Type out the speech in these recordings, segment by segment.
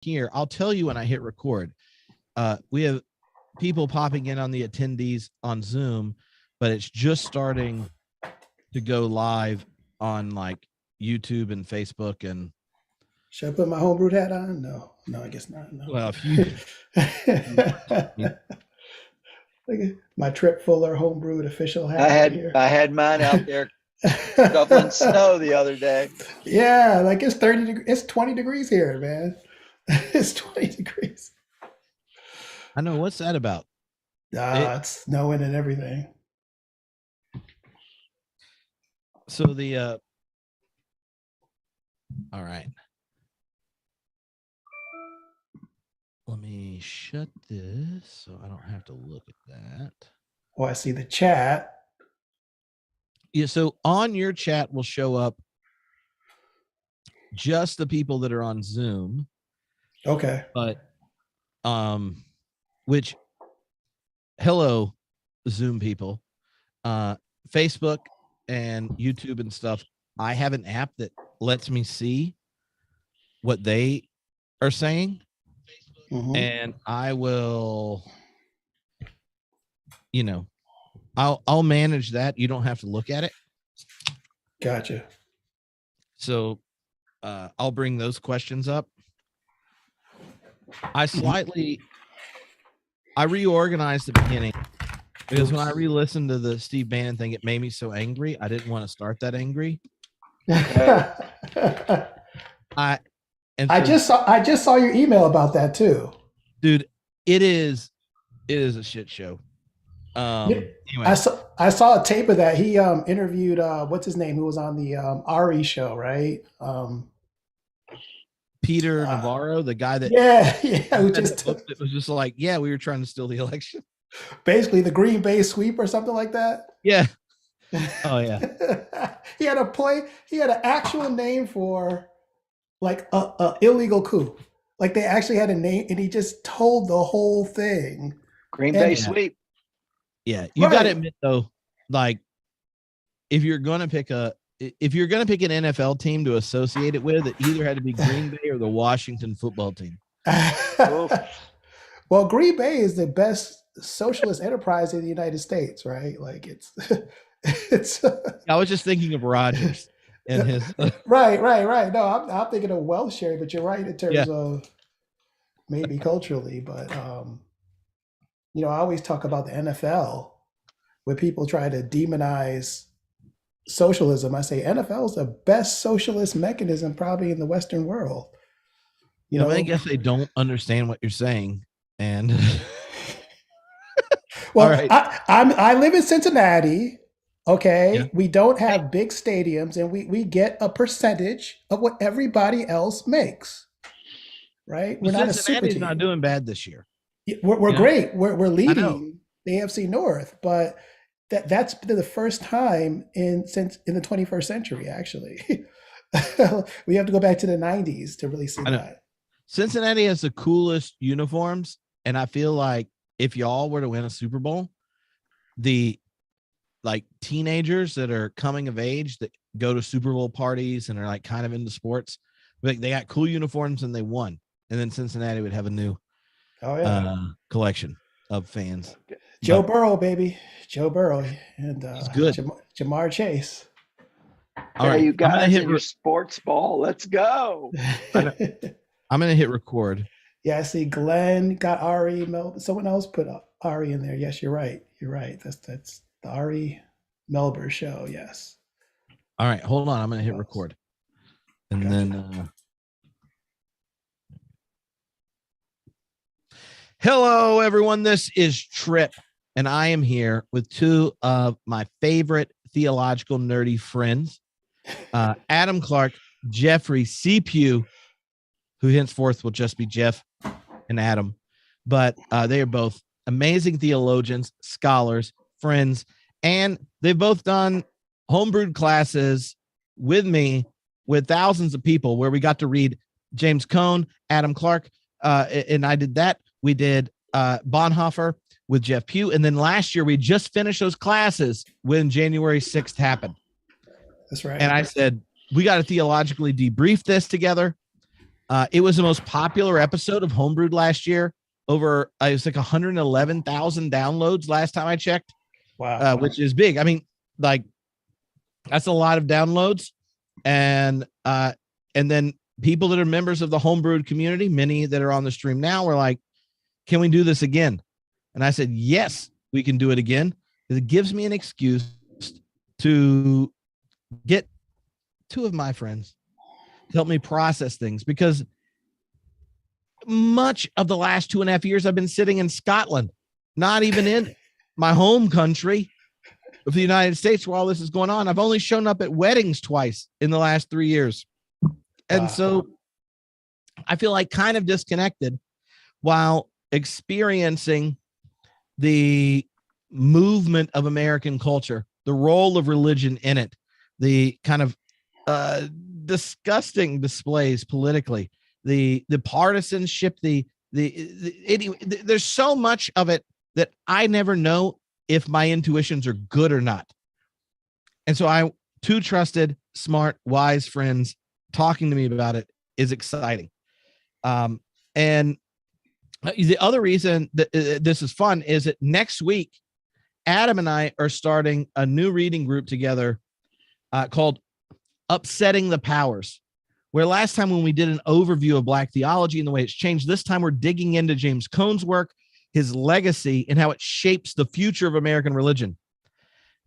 here, I'll tell you when I hit record. We have people popping in on the attendees on Zoom, but it's just starting to go live on like YouTube and Facebook. And should I put my homebrewed hat on? No, I guess not. No. Well, if you Look at my Tripp Fuller homebrewed official hat. I had mine out there shoveling snow the other day. Yeah, like it's 20 degrees here, man. It's 20 degrees. I know, what's that about? It's snowing and everything. So all right. Let me shut this so I don't have to look at that. Oh, I see the chat. Yeah, so on your chat will show up just the people that are on Zoom. Okay. But which hello Zoom people. Facebook and YouTube and stuff, I have an app that lets me see what they are saying. Mm-hmm. And I will, I'll manage that. You don't have to look at it. Gotcha. So I'll bring those questions up. I reorganized the beginning because when I re-listened to the Steve Bannon thing, it made me so angry. I didn't want to start that angry. I just saw your email about that too, dude. It is a shit show. Anyway. I saw a tape of that. He interviewed what's his name, who was on the Ari show, right? Peter Navarro, the guy that it was just like, yeah, we were trying to steal the election. Basically, the Green Bay sweep or something like that. Yeah. Oh yeah. He had an actual name for like a illegal coup. Like they actually had a name, and he just told the whole thing. Green Bay sweep. Yeah, you got to admit though, like if you're gonna pick an NFL team to associate it with, it either had to be Green Bay or the Washington football team. Well, Green Bay is the best socialist enterprise in the United States, right? Like it's. I was just thinking of Rodgers and his. Right. No, I'm thinking of wealth sharing, but you're right in terms of maybe culturally, but I always talk about the NFL when people try to demonize socialism. I say NFL is the best socialist mechanism probably in the Western world. I guess they don't understand what you're saying, and well, right. I live in Cincinnati. Okay, we don't have big stadiums, and we get a percentage of what everybody else makes. Right, we're not a super team. Not doing bad this year. We're great. We're leading the AFC North, but that's the first time in the 21st century. Actually, we have to go back to the 90s to really see that. Cincinnati has the coolest uniforms, and I feel like if y'all were to win a Super Bowl, the like teenagers that are coming of age that go to Super Bowl parties and are like kind of into sports, like they got cool uniforms and they won, and then Cincinnati would have a new collection of fans. Joe Burrow, baby. Joe Burrow and he's good. Jamar Chase. All right, you guys in your sports ball. Let's go. I'm going to hit record. Yeah, I see Glenn got Ari. Someone else put Ari in there. Yes, you're right. That's the Ari Melber show. Yes. All right, hold on. I'm going to hit record. And then... Hello, everyone. This is Tripp, and I am here with two of my favorite theological nerdy friends, Adam Clark, Jeffrey C. Pugh, who henceforth will just be Jeff and Adam. But they are both amazing theologians, scholars, friends, and they've both done homebrewed classes with me with thousands of people where we got to read James Cone, Adam Clark, and I did that. We did Bonhoeffer with Jeff Pugh. And then last year, we just finished those classes when January 6th happened. That's right. And I said, we got to theologically debrief this together. It was the most popular episode of Homebrewed last year. Over, it was like 111,000 downloads last time I checked. Wow. Which is big. I mean, like, that's a lot of downloads. And then people that are members of the Homebrewed community, many that are on the stream now, were like, can we do this again? And I said, yes, we can do it again. Because it gives me an excuse to get two of my friends to help me process things, because much of the last 2.5 years I've been sitting in Scotland, not even in my home country of the United States where all this is going on. I've only shown up at weddings twice in the last 3 years. And so I feel like kind of disconnected while experiencing the movement of American culture, the role of religion in it, the kind of disgusting displays politically, the partisanship, there's so much of it that I never know if my intuitions are good or not. And so two trusted, smart, wise friends talking to me about it is exciting. And the other reason that this is fun is that next week, Adam and I are starting a new reading group together called Upsetting the Powers, where last time when we did an overview of Black theology and the way it's changed, this time we're digging into James Cone's work, his legacy, and how it shapes the future of American religion.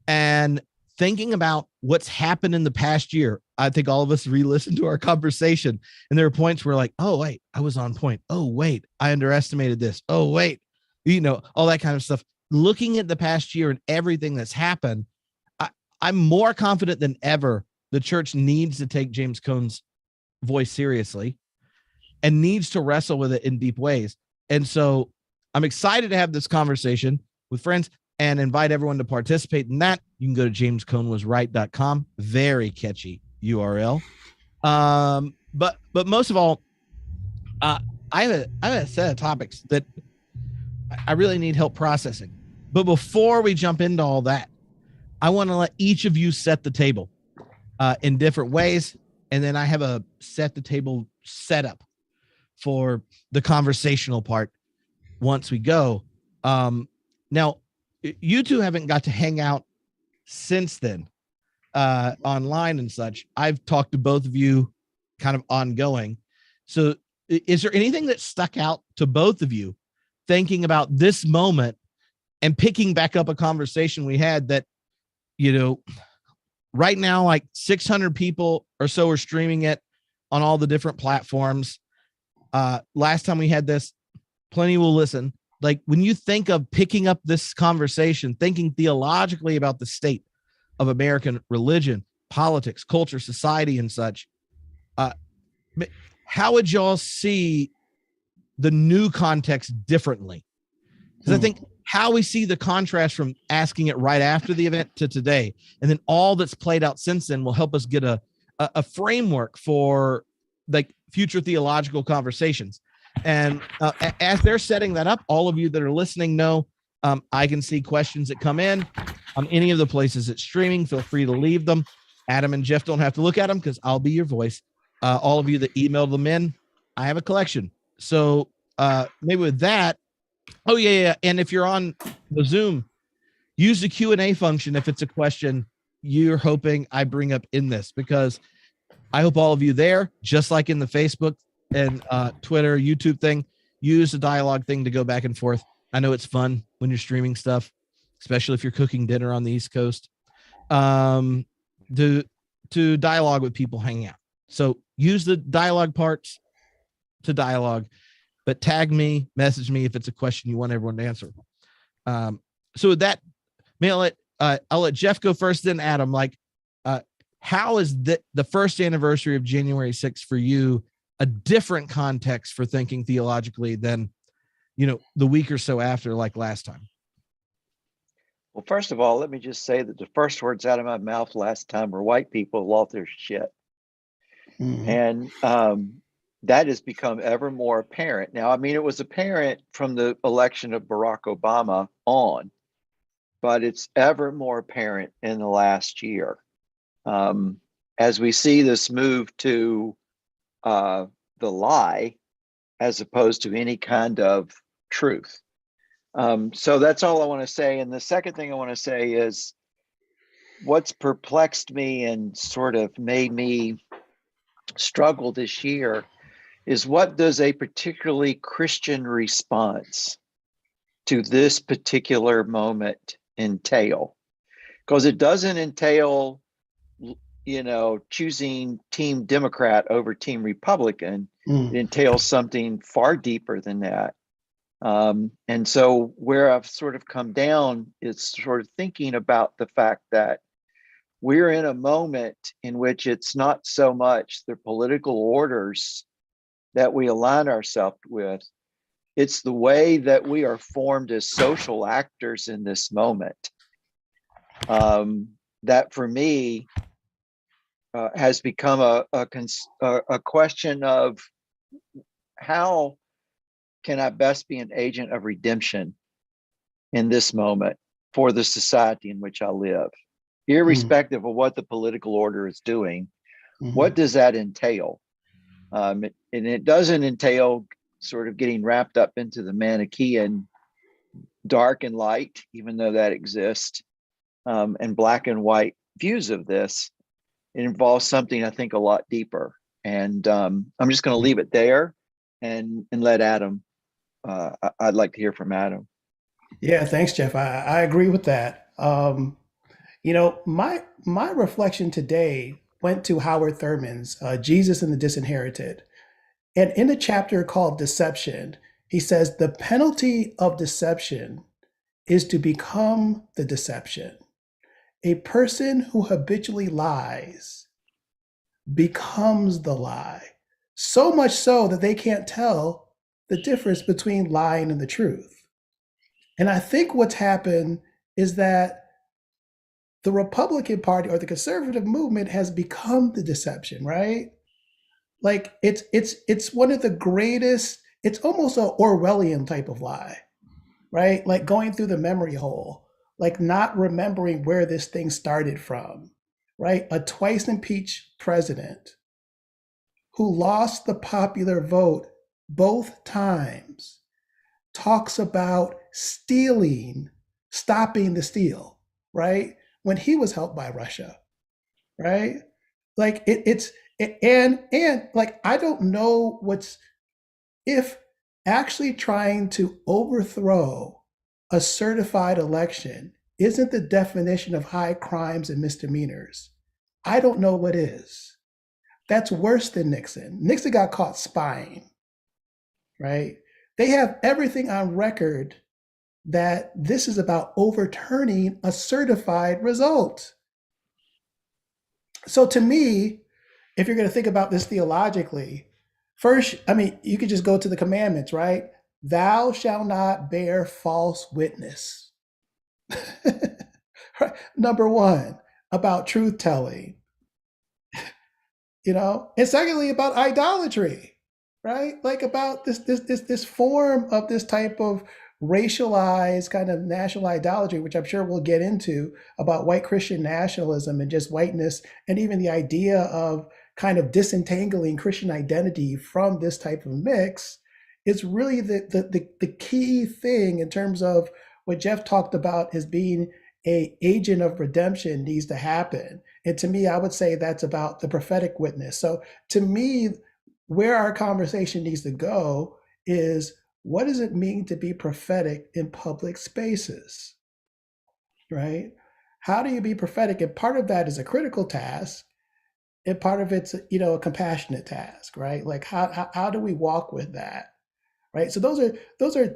And thinking about what's happened in the past year, I think all of us re-listened to our conversation, and there were points where like, oh, wait, I was on point. Oh, wait, I underestimated this. Oh, wait, all that kind of stuff. Looking at the past year and everything that's happened, I'm more confident than ever the church needs to take James Cone's voice seriously and needs to wrestle with it in deep ways. And so I'm excited to have this conversation with friends and invite everyone to participate in that. You can go to jamesconewasright.com. Very catchy URL. But most of all, I have a set of topics that I really need help processing. But before we jump into all that, I want to let each of you set the table in different ways. And then I have a set the table setup for the conversational part once we go. Now, you two haven't got to hang out since then online and such. I've talked to both of you kind of ongoing. So is there anything that stuck out to both of you thinking about this moment and picking back up a conversation we had that, right now, like 600 people or so are streaming it on all the different platforms. Last time we had this, plenty will listen. Like when you think of picking up this conversation, thinking theologically about the state of American religion, politics, culture, society, and such, how would y'all see the new context differently? Because I think how we see the contrast from asking it right after the event to today, and then all that's played out since then will help us get a framework for like future theological conversations. And as they're setting that up, all of you that are listening know I can see questions that come in on any of the places it's streaming. Feel free to leave them. Adam and Jeff don't have to look at them because I'll be your voice. All of you that emailed them in, I have a collection. So maybe with that, oh yeah. And if you're on the Zoom, use the Q&A function if it's a question you're hoping I bring up in this, because I hope all of you there, just like in the Facebook and Twitter, YouTube thing, use the dialogue thing to go back and forth. I know it's fun when you're streaming stuff, especially if you're cooking dinner on the East Coast, to dialogue with people hanging out. So use the dialogue parts to dialogue, but tag me, message me if it's a question you want everyone to answer. So with that, I'll let Jeff go first, then Adam. Like, how is the first anniversary of January 6th for you a different context for thinking theologically than, the week or so after, like last time? Well, first of all, let me just say that the first words out of my mouth last time were white people lost their shit. And that has become ever more apparent. Now, I mean, it was apparent from the election of Barack Obama on, but it's ever more apparent in the last year. As we see this move to the lie as opposed to any kind of truth. So that's all I want to say. And the second thing I want to say is what's perplexed me and sort of made me struggle this year is what does a particularly Christian response to this particular moment entail? Because it doesn't entail, choosing Team Democrat over Team Republican. It entails something far deeper than that. And so where I've sort of come down is sort of thinking about the fact that we're in a moment in which it's not so much the political orders that we align ourselves with, it's the way that we are formed as social actors in this moment. That for me has become a question of how can I best be an agent of redemption in this moment for the society in which I live, irrespective of what the political order is doing. What does that entail? And it doesn't entail sort of getting wrapped up into the Manichaean dark and light, even though that exists, and black and white views of this. It involves something I think a lot deeper. And I'm just going to leave it there and let Adam. I'd like to hear from Adam. Yeah, thanks, Jeff. I agree with that. My reflection today went to Howard Thurman's Jesus and the Disinherited. And in a chapter called Deception, he says the penalty of deception is to become the deception. A person who habitually lies becomes the lie, so much so that they can't tell the difference between lying and the truth. And I think what's happened is that the Republican Party or the conservative movement has become the deception, right? Like it's one of the greatest, it's almost an Orwellian type of lie, right? Like going through the memory hole, like not remembering where this thing started from, right? A twice impeached president who lost the popular vote both times talks about stopping the steal, right? When he was helped by Russia, right? Like and like I don't know if actually trying to overthrow a certified election isn't the definition of high crimes and misdemeanors. I don't know what is. That's worse than Nixon. Nixon got caught spying, right? They have everything on record that this is about overturning a certified result. So to me, if you're going to think about this theologically, first, you could just go to the commandments, right? Thou shalt not bear false witness. Number one, about truth telling, and secondly, about idolatry, right? Like about this form of this type of racialized kind of national idolatry, which I'm sure we'll get into, about white Christian nationalism and just whiteness, and even the idea of kind of disentangling Christian identity from this type of mix is really the key thing in terms of what Jeff talked about as being a agent of redemption needs to happen. And to me, I would say that's about the prophetic witness. So to me, where our conversation needs to go is, what does it mean to be prophetic in public spaces, right? How do you be prophetic? And part of that is a critical task, and part of it's a compassionate task, right? Like how do we walk with that, right? So those are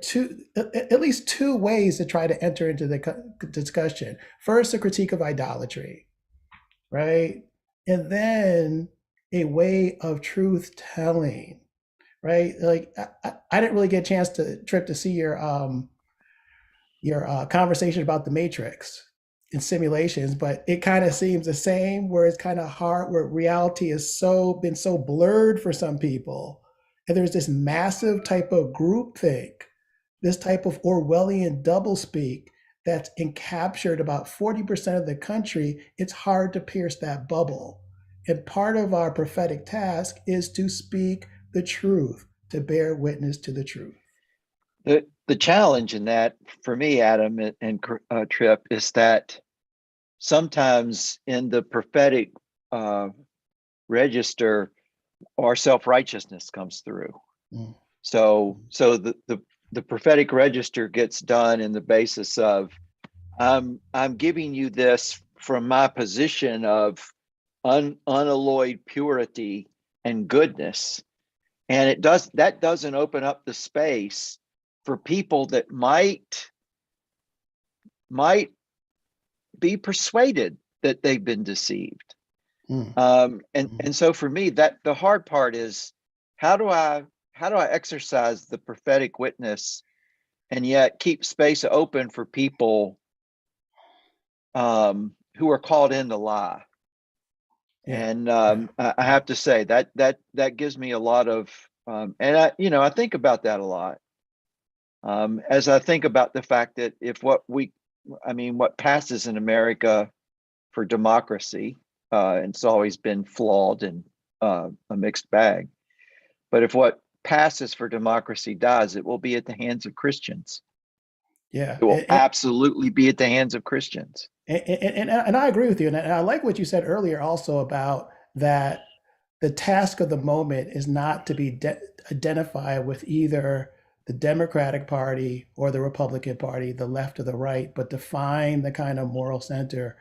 at least two ways to try to enter into the discussion. First, a critique of idolatry, right? And then a way of truth telling, right? Like I didn't really get a chance to Tripp to see your conversation about the Matrix and simulations, but it kind of seems the same, where it's kind of hard, where reality is been so blurred for some people, and there's this massive type of groupthink, this type of Orwellian doublespeak that's encaptured about 40% of the country. It's hard to pierce that bubble. And part of our prophetic task is to speak the truth, to bear witness to the truth. The challenge in that for me, Adam and Tripp, is that sometimes in the prophetic register, our self-righteousness comes through. So the prophetic register gets done in the basis of I'm giving you this from my position of unalloyed purity and goodness, and that doesn't open up the space for people that might be persuaded that they've been deceived. And so for me, that the hard part is how do I exercise the prophetic witness and yet keep space open for people who are called in to lie. And I have to say that gives me a lot of and I think about that a lot. As I think about the fact that what passes in America for democracy, and it's always been flawed and a mixed bag. But if what passes for democracy dies, it will be at the hands of Christians. Yeah, it will absolutely be at the hands of Christians. And I agree with you. And I like what you said earlier also about that the task of the moment is not to be identified with either the Democratic Party or the Republican Party, the left or the right, but to find the kind of moral center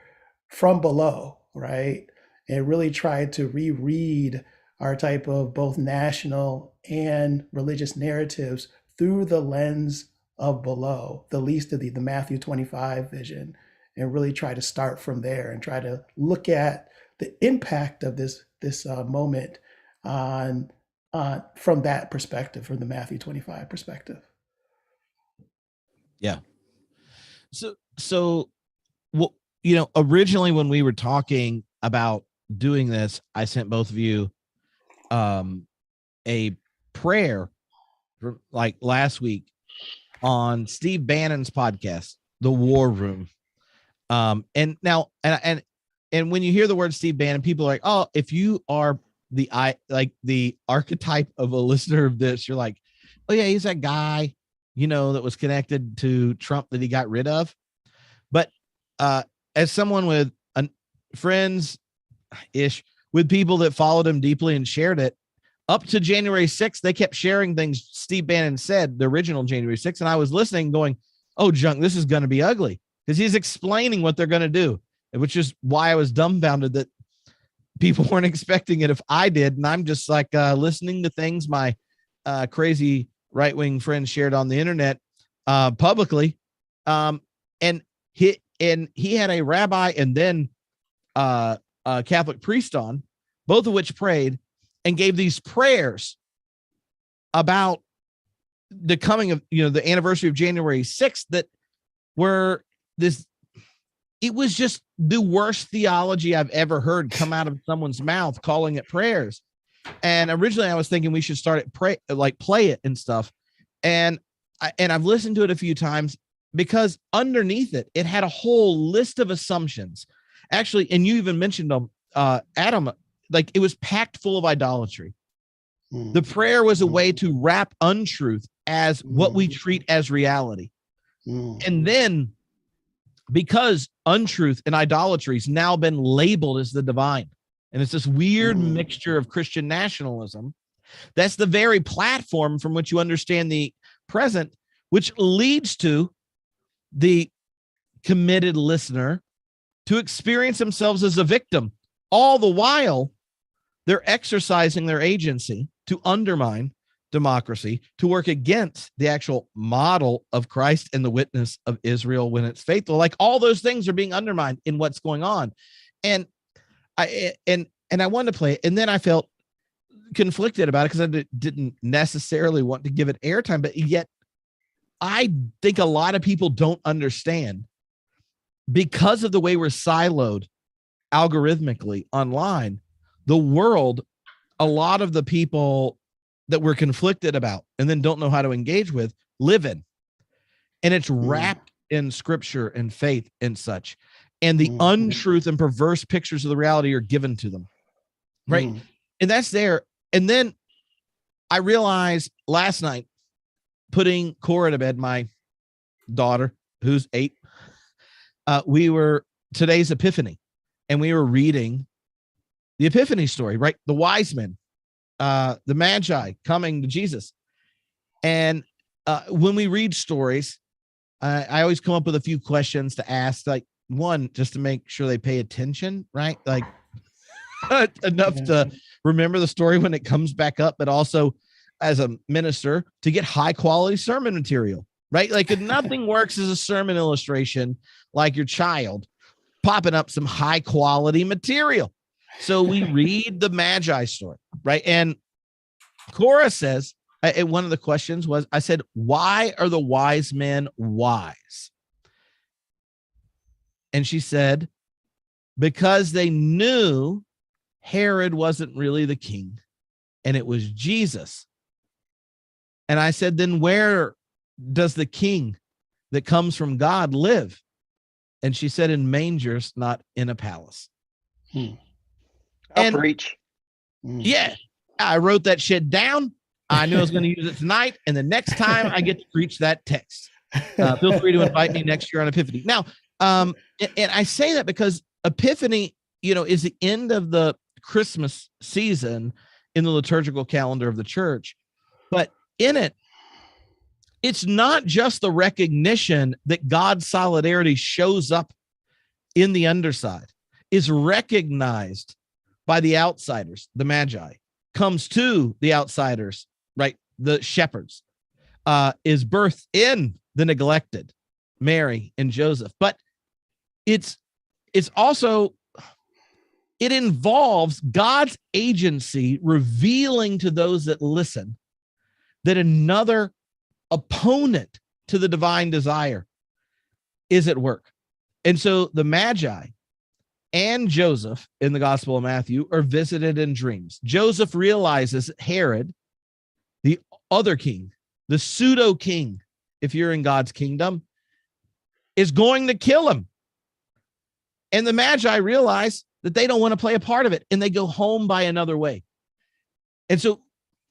from below, right? And really try to reread our type of both national and religious narratives through the lens of below, the least of the Matthew 25 vision, and really try to start from there and try to look at the impact of this moment on from that perspective, from the Matthew 25 perspective. Yeah. So, well, originally when we were talking about doing this, I sent both of you a prayer for, like, last week on Steve Bannon's podcast, The War Room. And now, and when you hear the word Steve Bannon, people are like, oh, if you are the archetype of a listener of this, you're like, oh yeah, he's that guy, that was connected to Trump that he got rid of. But as someone with friends ish with people that followed him deeply and shared it up to January 6th, they kept sharing things Steve Bannon said, the original January 6th. And I was listening going, oh, junk, this is going to be ugly, because he's explaining what they're going to do, which is why I was dumbfounded that people weren't expecting it if I did. And I'm just like listening to things my crazy right-wing friends shared on the internet publicly. And he had a rabbi and then a Catholic priest on, both of which prayed and gave these prayers about the coming of, the anniversary of January 6th that were it was just the worst theology I've ever heard come out of someone's mouth, calling it prayers. And originally I was thinking we should start it, play it and stuff. And I've listened to it a few times because underneath it had a whole list of assumptions, actually. And you even mentioned them, Adam, like it was packed full of idolatry. The prayer was a way to wrap untruth as what we treat as reality. And then, because untruth and idolatry has now been labeled as the divine, and it's this weird mixture of Christian nationalism, that's the very platform from which you understand the present, which leads to the committed listener to experience themselves as a victim. All the while, they're exercising their agency to undermine democracy, to work against the actual model of Christ and the witness of Israel when it's faithful. Like all those things are being undermined in what's going on. And I wanted to play it. And then I felt conflicted about it because I didn't necessarily want to give it airtime, but yet I think a lot of people don't understand, because of the way we're siloed algorithmically online, the world, a lot of the people that we're conflicted about and then don't know how to engage with live in. And it's wrapped in scripture and faith and such. And the untruth and perverse pictures of the reality are given to them. Right. And that's there. And then I realized last night, putting Cora to bed, my daughter, who's 8, today's Epiphany, and we were reading the Epiphany story, right? The wise men, the Magi coming to Jesus. And when we read stories, I always come up with a few questions to ask, like one, just to make sure they pay attention, right? Like enough to remember the story when it comes back up, but also as a minister to get high quality sermon material, right? Like nothing works as a sermon illustration like your child popping up some high quality material. So we read the Magi story, right? And Cora says, one of the questions was, I said, why are the wise men wise? And she said, because they knew Herod wasn't really the king and it was Jesus. And I said, then where does the king that comes from God live? And she said, in mangers, not in a palace. I'll preach. Yeah, I wrote that shit down. I knew I was going to use it tonight. And the next time I get to preach that text, feel free to invite me next year on Epiphany. Now, and I say that because Epiphany, is the end of the Christmas season in the liturgical calendar of the church. But in it, it's not just the recognition that God's solidarity shows up in the underside, is recognized by the outsiders, the Magi, comes to the outsiders, right? The shepherds, is birthed in the neglected, Mary and Joseph. But it's also, it involves God's agency revealing to those that listen that another opponent to the divine desire is at work. And so the Magi and Joseph in the Gospel of Matthew are visited in dreams. Joseph realizes that Herod, the other king, the pseudo king, if you're in God's kingdom, is going to kill him. And the Magi realize that they don't want to play a part of it, and they go home by another way. And so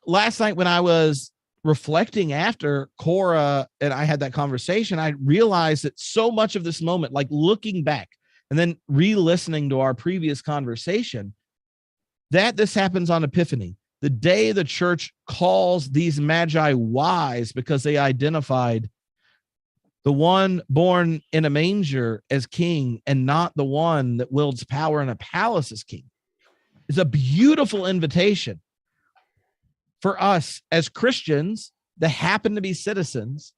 last night when I was reflecting after Cora and I had that conversation, I realized that so much of this moment, like looking back and then re-listening to our previous conversation, that this happens on Epiphany, the day the church calls these Magi wise because they identified the one born in a manger as king and not the one that wields power in a palace as king. It's a beautiful invitation for us as Christians that happen to be citizens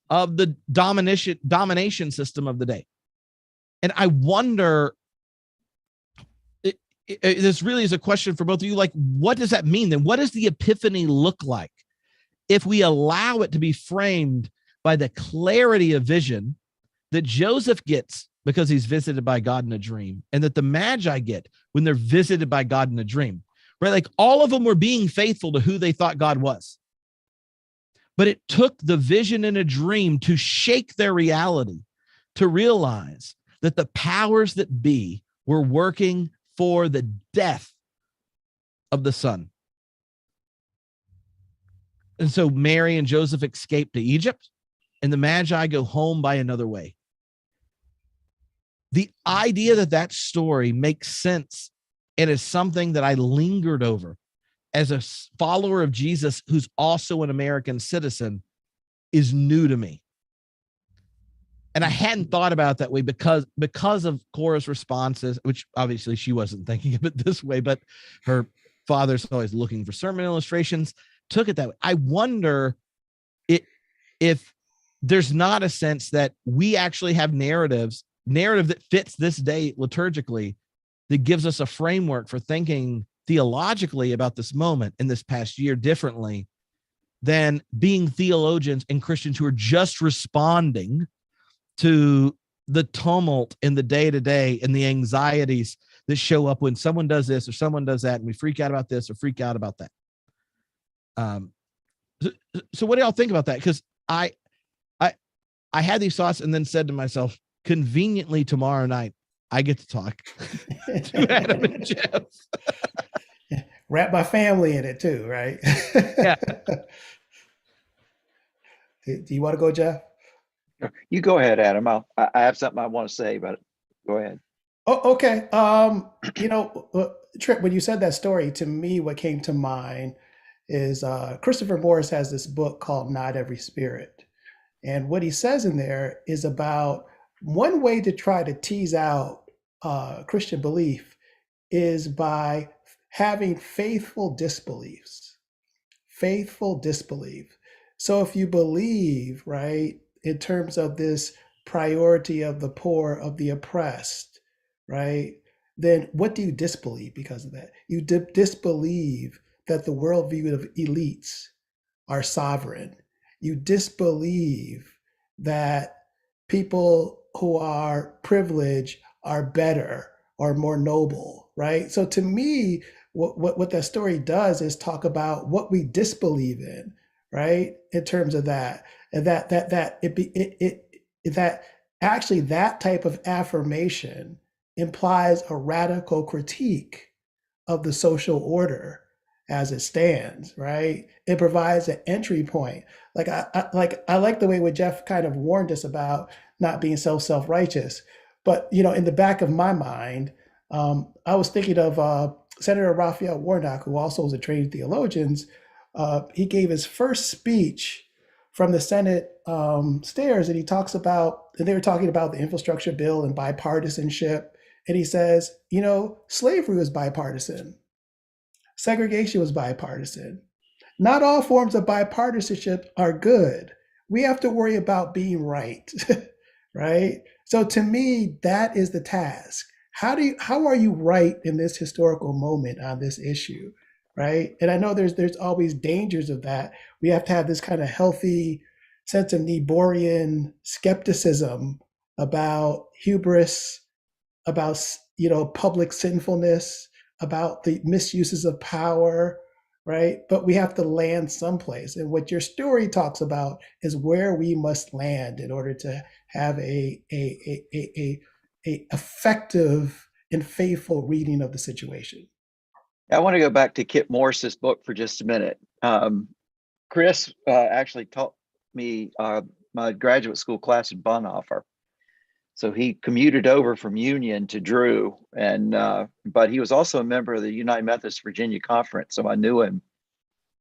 of the domination system of the day. And I wonder, this really is a question for both of you, like, what does that mean? Then what does the Epiphany look like if we allow it to be framed by the clarity of vision that Joseph gets because he's visited by God in a dream, and that the Magi get when they're visited by God in a dream, right? Like all of them were being faithful to who they thought God was. But it took the vision in a dream to shake their reality, to realize that the powers that be were working for the death of the Son. And so Mary and Joseph escape to Egypt, and the Magi go home by another way. The idea that that story makes sense and is something that I lingered over as a follower of Jesus who's also an American citizen is new to me. And I hadn't thought about it that way because of Cora's responses, which obviously she wasn't thinking of it this way, but her father's always looking for sermon illustrations, took it that way. I wonder if there's not a sense that we actually have narrative that fits this day liturgically, that gives us a framework for thinking theologically about this moment in this past year differently than being theologians and Christians who are just responding to the tumult in the day-to-day and the anxieties that show up when someone does this or someone does that, and we freak out about this or freak out about that. So what do y'all think about that? Because I had these thoughts and then said to myself, conveniently tomorrow night, I get to talk to Adam and Jeff. wrap my family in it too, right? Yeah. Do you want to go, Jeff? You go ahead, Adam. I have something I want to say about it. Go ahead. Oh, okay. Tripp, when you said that story, to me, what came to mind is Christopher Morris has this book called Not Every Spirit. And what he says in there is about one way to try to tease out Christian belief is by having faithful disbeliefs. Faithful disbelief. So if you believe, right, in terms of this priority of the poor, of the oppressed, right, then what do you disbelieve because of that? You disbelieve that the worldview of elites are sovereign. You disbelieve that people who are privileged are better or more noble, right? So to me, what that story does is talk about what we disbelieve in, right? In terms of that, and that actually that type of affirmation implies a radical critique of the social order as it stands, right? It provides an entry point. I like the way what Jeff kind of warned us about not being self-righteous. But in the back of my mind, I was thinking of Senator Raphael Warnock, who also was a trained theologian. He gave his first speech from the Senate stairs, and he talks about, and they were talking about the infrastructure bill and bipartisanship. And he says, slavery was bipartisan. Segregation was bipartisan. Not all forms of bipartisanship are good. We have to worry about being right, right? So to me, that is the task. How are you right in this historical moment on this issue, right? And I know there's always dangers of that. We have to have this kind of healthy sense of Niebuhrian skepticism about hubris, about public sinfulness, about the misuses of power, right? But we have to land someplace. And what your story talks about is where we must land in order to have a effective and faithful reading of the situation. I want to go back to Kip Morris's book for just a minute. Chris actually taught me my graduate school class in Bonhoeffer. So he commuted over from Union to Drew, and but he was also a member of the United Methodist Virginia Conference, so I knew him.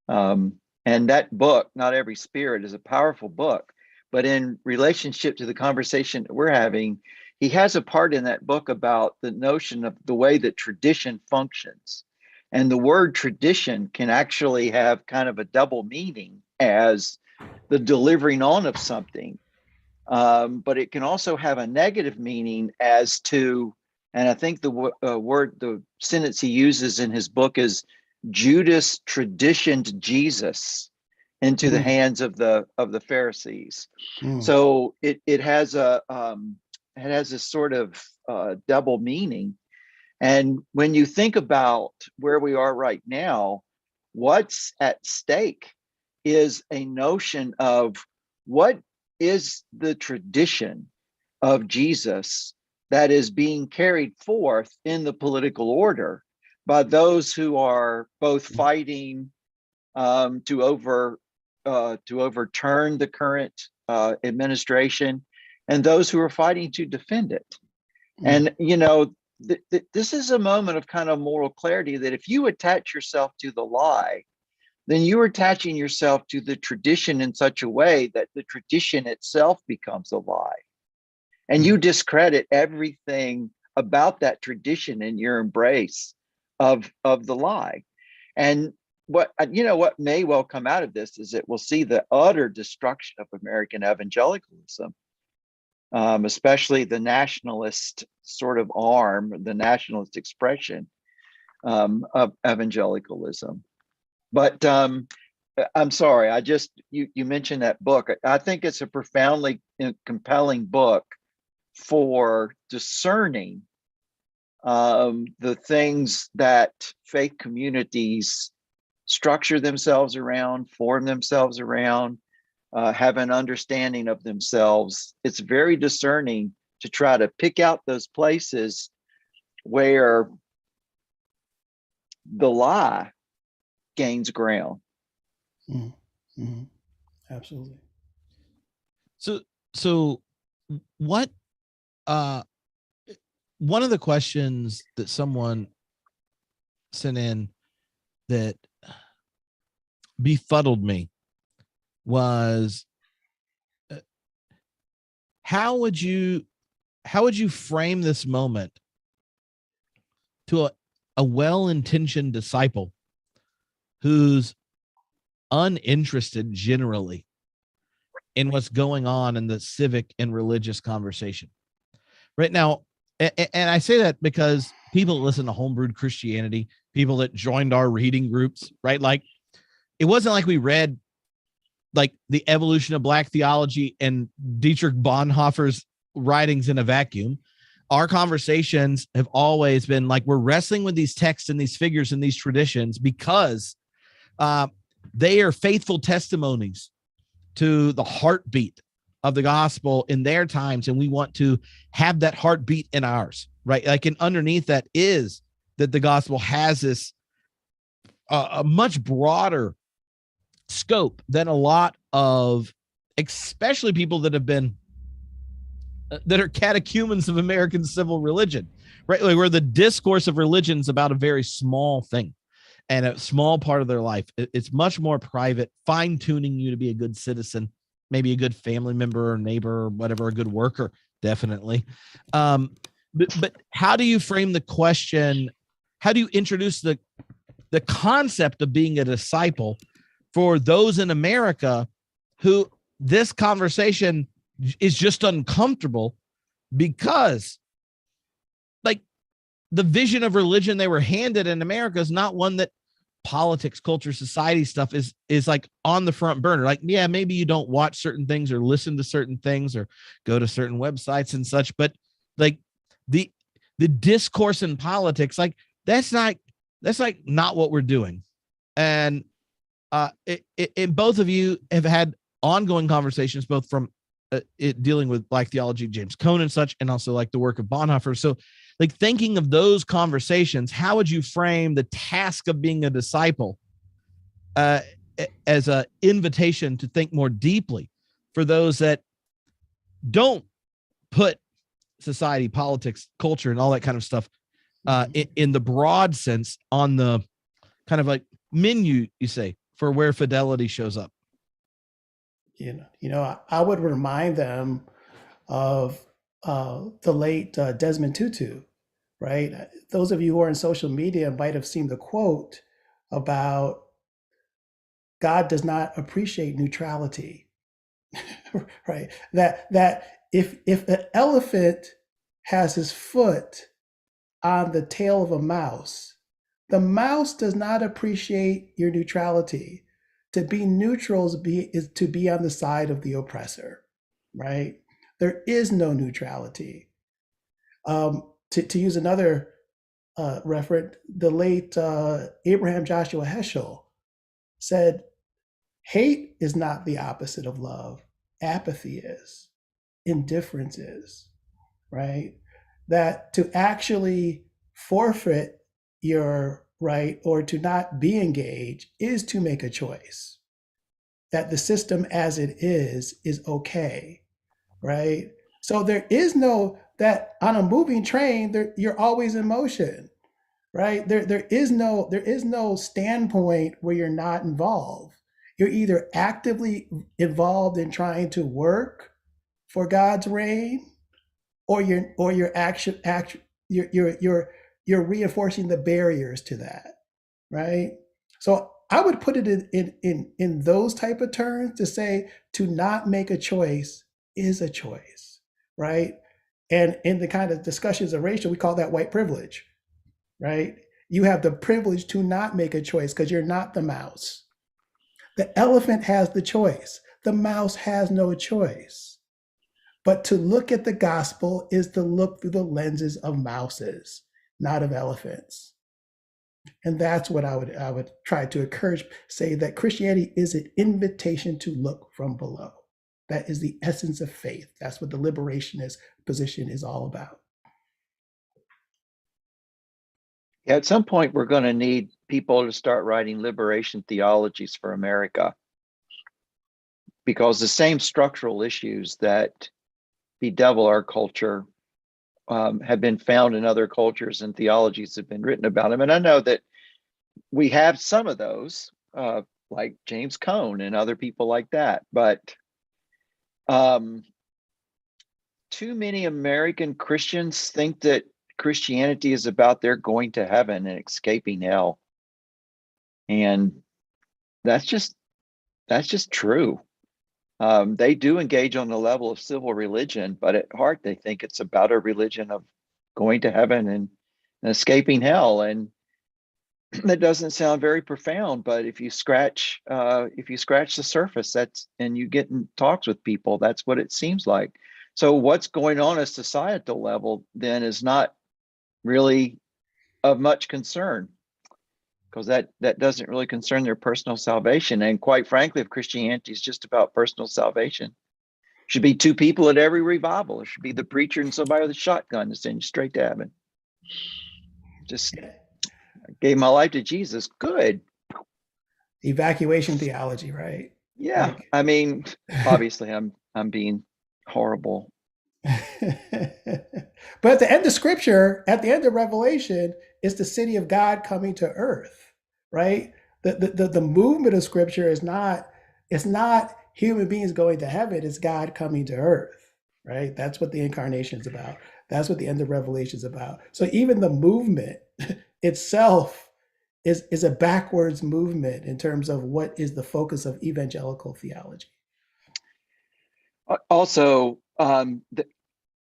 And that book, Not Every Spirit, is a powerful book. But in relationship to the conversation that we're having, he has a part in that book about the notion of the way that tradition functions. And the word tradition can actually have kind of a double meaning as the delivering on of something. But it can also have a negative meaning as to, and I think the sentence he uses in his book is Judas traditioned Jesus into the hands of the Pharisees. So it has this sort of double meaning. And when you think about where we are right now, what's at stake is a notion of what is the tradition of Jesus that is being carried forth in the political order by those who are both fighting to overturn the current administration and those who are fighting to defend it. And this is a moment of kind of moral clarity that if you attach yourself to the lie, then you're attaching yourself to the tradition in such a way that the tradition itself becomes a lie. And you discredit everything about that tradition in your embrace of the lie. And what may well come out of this is it will see the utter destruction of American evangelicalism, especially the nationalist sort of arm, the nationalist expression of evangelicalism. But I'm sorry, you mentioned that book. I think it's a profoundly compelling book for discerning the things that faith communities structure themselves around, form themselves around, have an understanding of themselves. It's very discerning to try to pick out those places where the lie gains ground. Mm-hmm. Absolutely. So what, one of the questions that someone sent in that befuddled me was, how would you frame this moment to a well-intentioned disciple who's uninterested generally in what's going on in the civic and religious conversation right now? And I say that because people that listen to Homebrewed Christianity, people that joined our reading groups, right? Like, it wasn't like we read like The Evolution of Black Theology and Dietrich Bonhoeffer's writings in a vacuum. Our conversations have always been like, we're wrestling with these texts and these figures and these traditions because they are faithful testimonies to the heartbeat of the gospel in their times, and we want to have that heartbeat in ours, right? Like, and underneath that is that the gospel has this a much broader scope than a lot of, especially people that have been that are catechumens of American civil religion, right? Like, where the discourse of religion is about a very small thing and a small part of their life. It's much more private, fine-tuning you to be a good citizen, maybe a good family member or neighbor or whatever, a good worker, definitely. But how do you frame the question? How do you introduce the concept of being a disciple for those in America who this conversation is just uncomfortable because, like, the vision of religion they were handed in America is not one that politics, culture, society stuff is like on the front burner. Like, yeah, maybe you don't watch certain things or listen to certain things or go to certain websites and such, but like the discourse in politics, like that's not what we're doing. And both of you have had ongoing conversations, both from dealing with Black theology, James Cone and such, and also like the work of Bonhoeffer. So, like, thinking of those conversations, how would you frame the task of being a disciple as an invitation to think more deeply for those that don't put society, politics, culture, and all that kind of stuff in the broad sense on the kind of like menu, you say, for where fidelity shows up? I would remind them of the late Desmond Tutu, right? Those of you who are in social media might have seen the quote about God does not appreciate neutrality, right? That if an elephant has his foot on the tail of a mouse, the mouse does not appreciate your neutrality. To be neutral is to be on the side of the oppressor, right? There is no neutrality. To use another reference, the late Abraham Joshua Heschel said, hate is not the opposite of love. Apathy is. Indifference is, right? That to actually forfeit your right or to not be engaged is to make a choice. That the system as it is okay, right? So there is no, that on a moving train, you're always in motion, right? There is no standpoint where you're not involved. You're either actively involved in trying to work for God's reign, or you're reinforcing the barriers to that, right? So I would put it in those type of terms, to say to not make a choice is a choice, right? And in the kind of discussions of racial, we call that white privilege, right? You have the privilege to not make a choice because you're not the mouse. The elephant has the choice. The mouse has no choice. But to look at the gospel is to look through the lenses of mouses, not of elephants. And that's what I would try to encourage, say that Christianity is an invitation to look from below. That is the essence of faith. That's what the liberationist position is all about. At some point, we're going to need people to start writing liberation theologies for America, because the same structural issues that bedevil our culture have been found in other cultures, and theologies have been written about them. And I know that we have some of those, like James Cone and other people like that, but too many American Christians think that Christianity is about their going to heaven and escaping hell. And that's just true. They do engage on the level of civil religion, but at heart, they think it's about a religion of going to heaven and escaping hell. And that doesn't sound very profound, but if you scratch the surface, and you get in talks with people, that's what it seems like. So what's going on at societal level then is not really of much concern, because that doesn't really concern their personal salvation. And quite frankly, if Christianity is just about personal salvation, should be two people at every revival. It should be the preacher and somebody with a shotgun to send you straight to heaven. Just gave my life to Jesus. Good. Evacuation theology, right? Yeah. Like, I mean, obviously I'm being horrible. But at the end of Scripture, at the end of Revelation, it's the city of God coming to earth, right? The movement of Scripture is not, it's not human beings going to heaven, it's God coming to earth, right? That's what the incarnation is about. That's what the end of Revelation is about. So even the movement itself is a backwards movement in terms of what is the focus of evangelical theology. Also,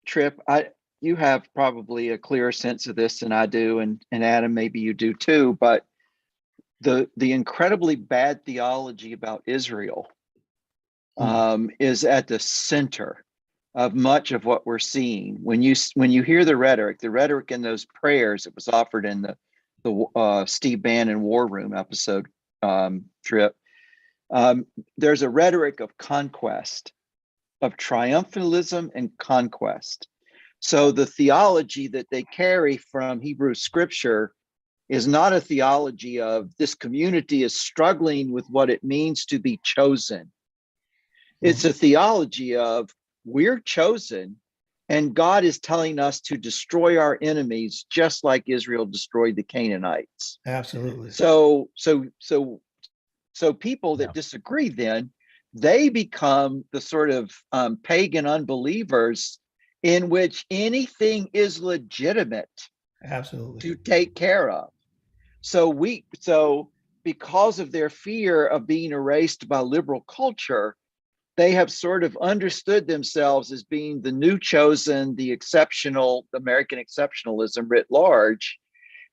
Tripp, you have probably a clearer sense of this than I do, and Adam, maybe you do too, but the incredibly bad theology about Israel is at the center of much of what we're seeing. When you hear the rhetoric in those prayers that was offered in the Steve Bannon War Room episode, Tripp, there's a rhetoric of conquest, of triumphalism and conquest. So the theology that they carry from Hebrew scripture is not a theology of this community is struggling with what it means to be chosen. It's a theology of we're chosen, and God is telling us to destroy our enemies, just like Israel destroyed the Canaanites. Absolutely. So people that disagree, then they become the sort of pagan unbelievers in which anything is legitimate. Absolutely. To take care of. So because of their fear of being erased by liberal culture, they have sort of understood themselves as being the new chosen, the exceptional, the American exceptionalism writ large.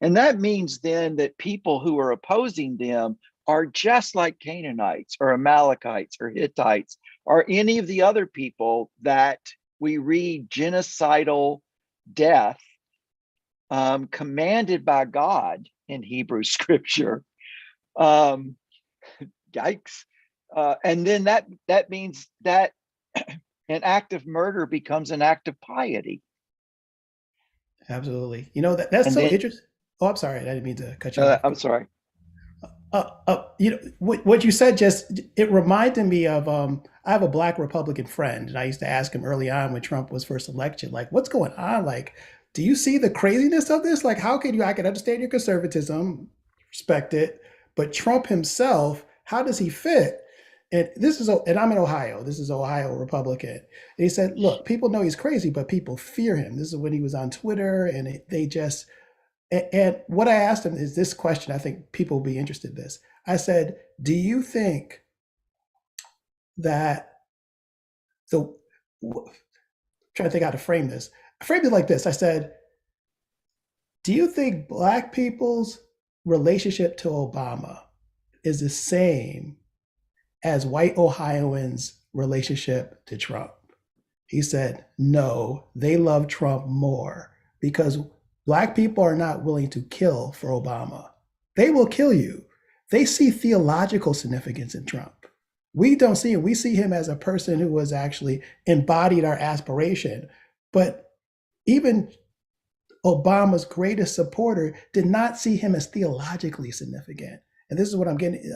And that means then that people who are opposing them are just like Canaanites or Amalekites or Hittites or any of the other people that we read genocidal death commanded by God in Hebrew scripture. Yikes. And then that means that an act of murder becomes an act of piety. Absolutely. You know, that's so interesting. Oh, I'm sorry. I didn't mean to cut you off. I'm sorry. You know, what you said it reminded me of, I have a Black Republican friend, and I used to ask him early on when Trump was first elected, like, what's going on? Like, do you see the craziness of this? Like, how can I can understand your conservatism, respect it, but Trump himself, how does he fit? And I'm in Ohio. This is Ohio Republican. And he said, look, people know he's crazy, but people fear him. This is when he was on Twitter, and and what I asked him is this question. I think people will be interested in this. I said, do you think that trying to think how to frame this. I framed it like this. I said, do you think Black people's relationship to Obama is the same as white Ohioans' relationship to Trump? He said, no, they love Trump more because Black people are not willing to kill for Obama. They will kill you. They see theological significance in Trump. We don't see him. We see him as a person who was actually embodied our aspiration. But even Obama's greatest supporter, did not see him as theologically significant. And this is what I'm getting,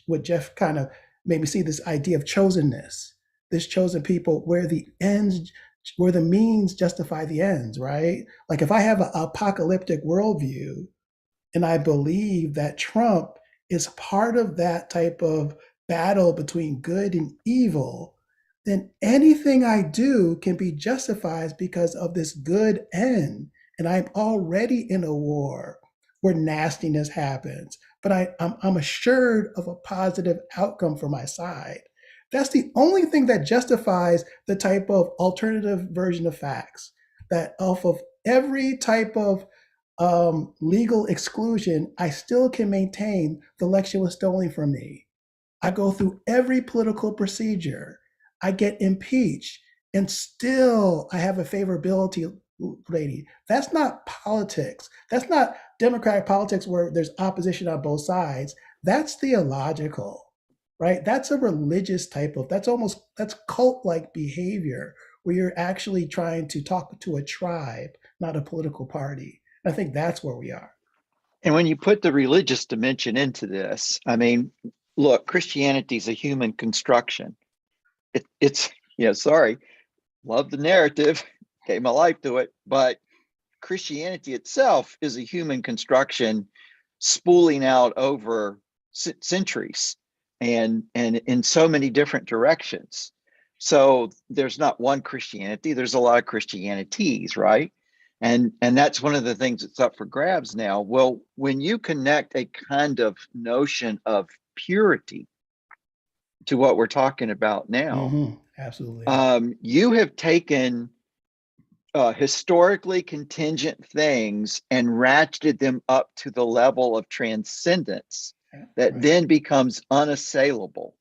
what Jeff kind of made me see, this idea of chosenness, this chosen people where the means justify the ends, right? Like if I have an apocalyptic worldview and I believe that Trump is part of that type of battle between good and evil, then anything I do can be justified because of this good end. And I'm already in a war where nastiness happens, but I'm assured of a positive outcome for my side. That's the only thing that justifies the type of alternative version of facts, that off of every type of legal exclusion, I still can maintain the election was stolen from me. I go through every political procedure. I get impeached, and still I have a favorability rating. That's not politics. That's not democratic politics where there's opposition on both sides. That's theological, right? That's a religious type of, that's cult-like behavior where you're actually trying to talk to a tribe, not a political party. I think that's where we are. And when you put the religious dimension into this, I mean, look, Christianity is a human construction. It's sorry, love the narrative, gave my life to it, but Christianity itself is a human construction spooling out over centuries and in so many different directions. So there's not one Christianity, there's a lot of Christianities, right? And that's one of the things that's up for grabs now. Well, when you connect a kind of notion of purity to what we're talking about now, absolutely, you have taken historically contingent things and ratcheted them up to the level of transcendence that then becomes unassailable.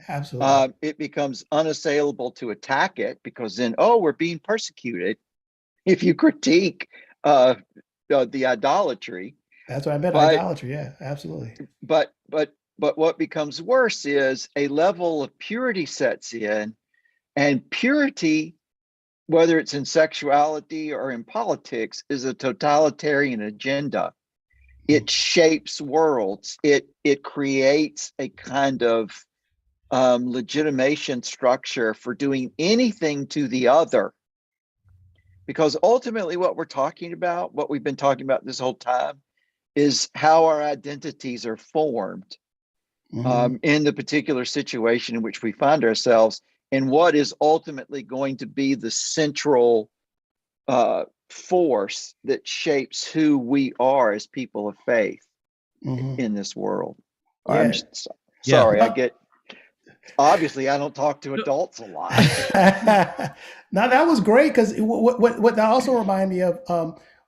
Absolutely. It becomes unassailable to attack it because then, we're being persecuted if you critique the idolatry. That's what I meant, idolatry. Yeah, absolutely. But what becomes worse is a level of purity sets in, and purity, whether it's in sexuality or in politics, is a totalitarian agenda. It shapes worlds. It creates a kind of legitimation structure for doing anything to the other. Because ultimately what we're talking about, what we've been talking about this whole time, is how our identities are formed in the particular situation in which we find ourselves, and what is ultimately going to be the central force that shapes who we are as people of faith in this world. Yeah. I'm just sorry, obviously I don't talk to adults a lot. Now that was great, because what that also reminded me of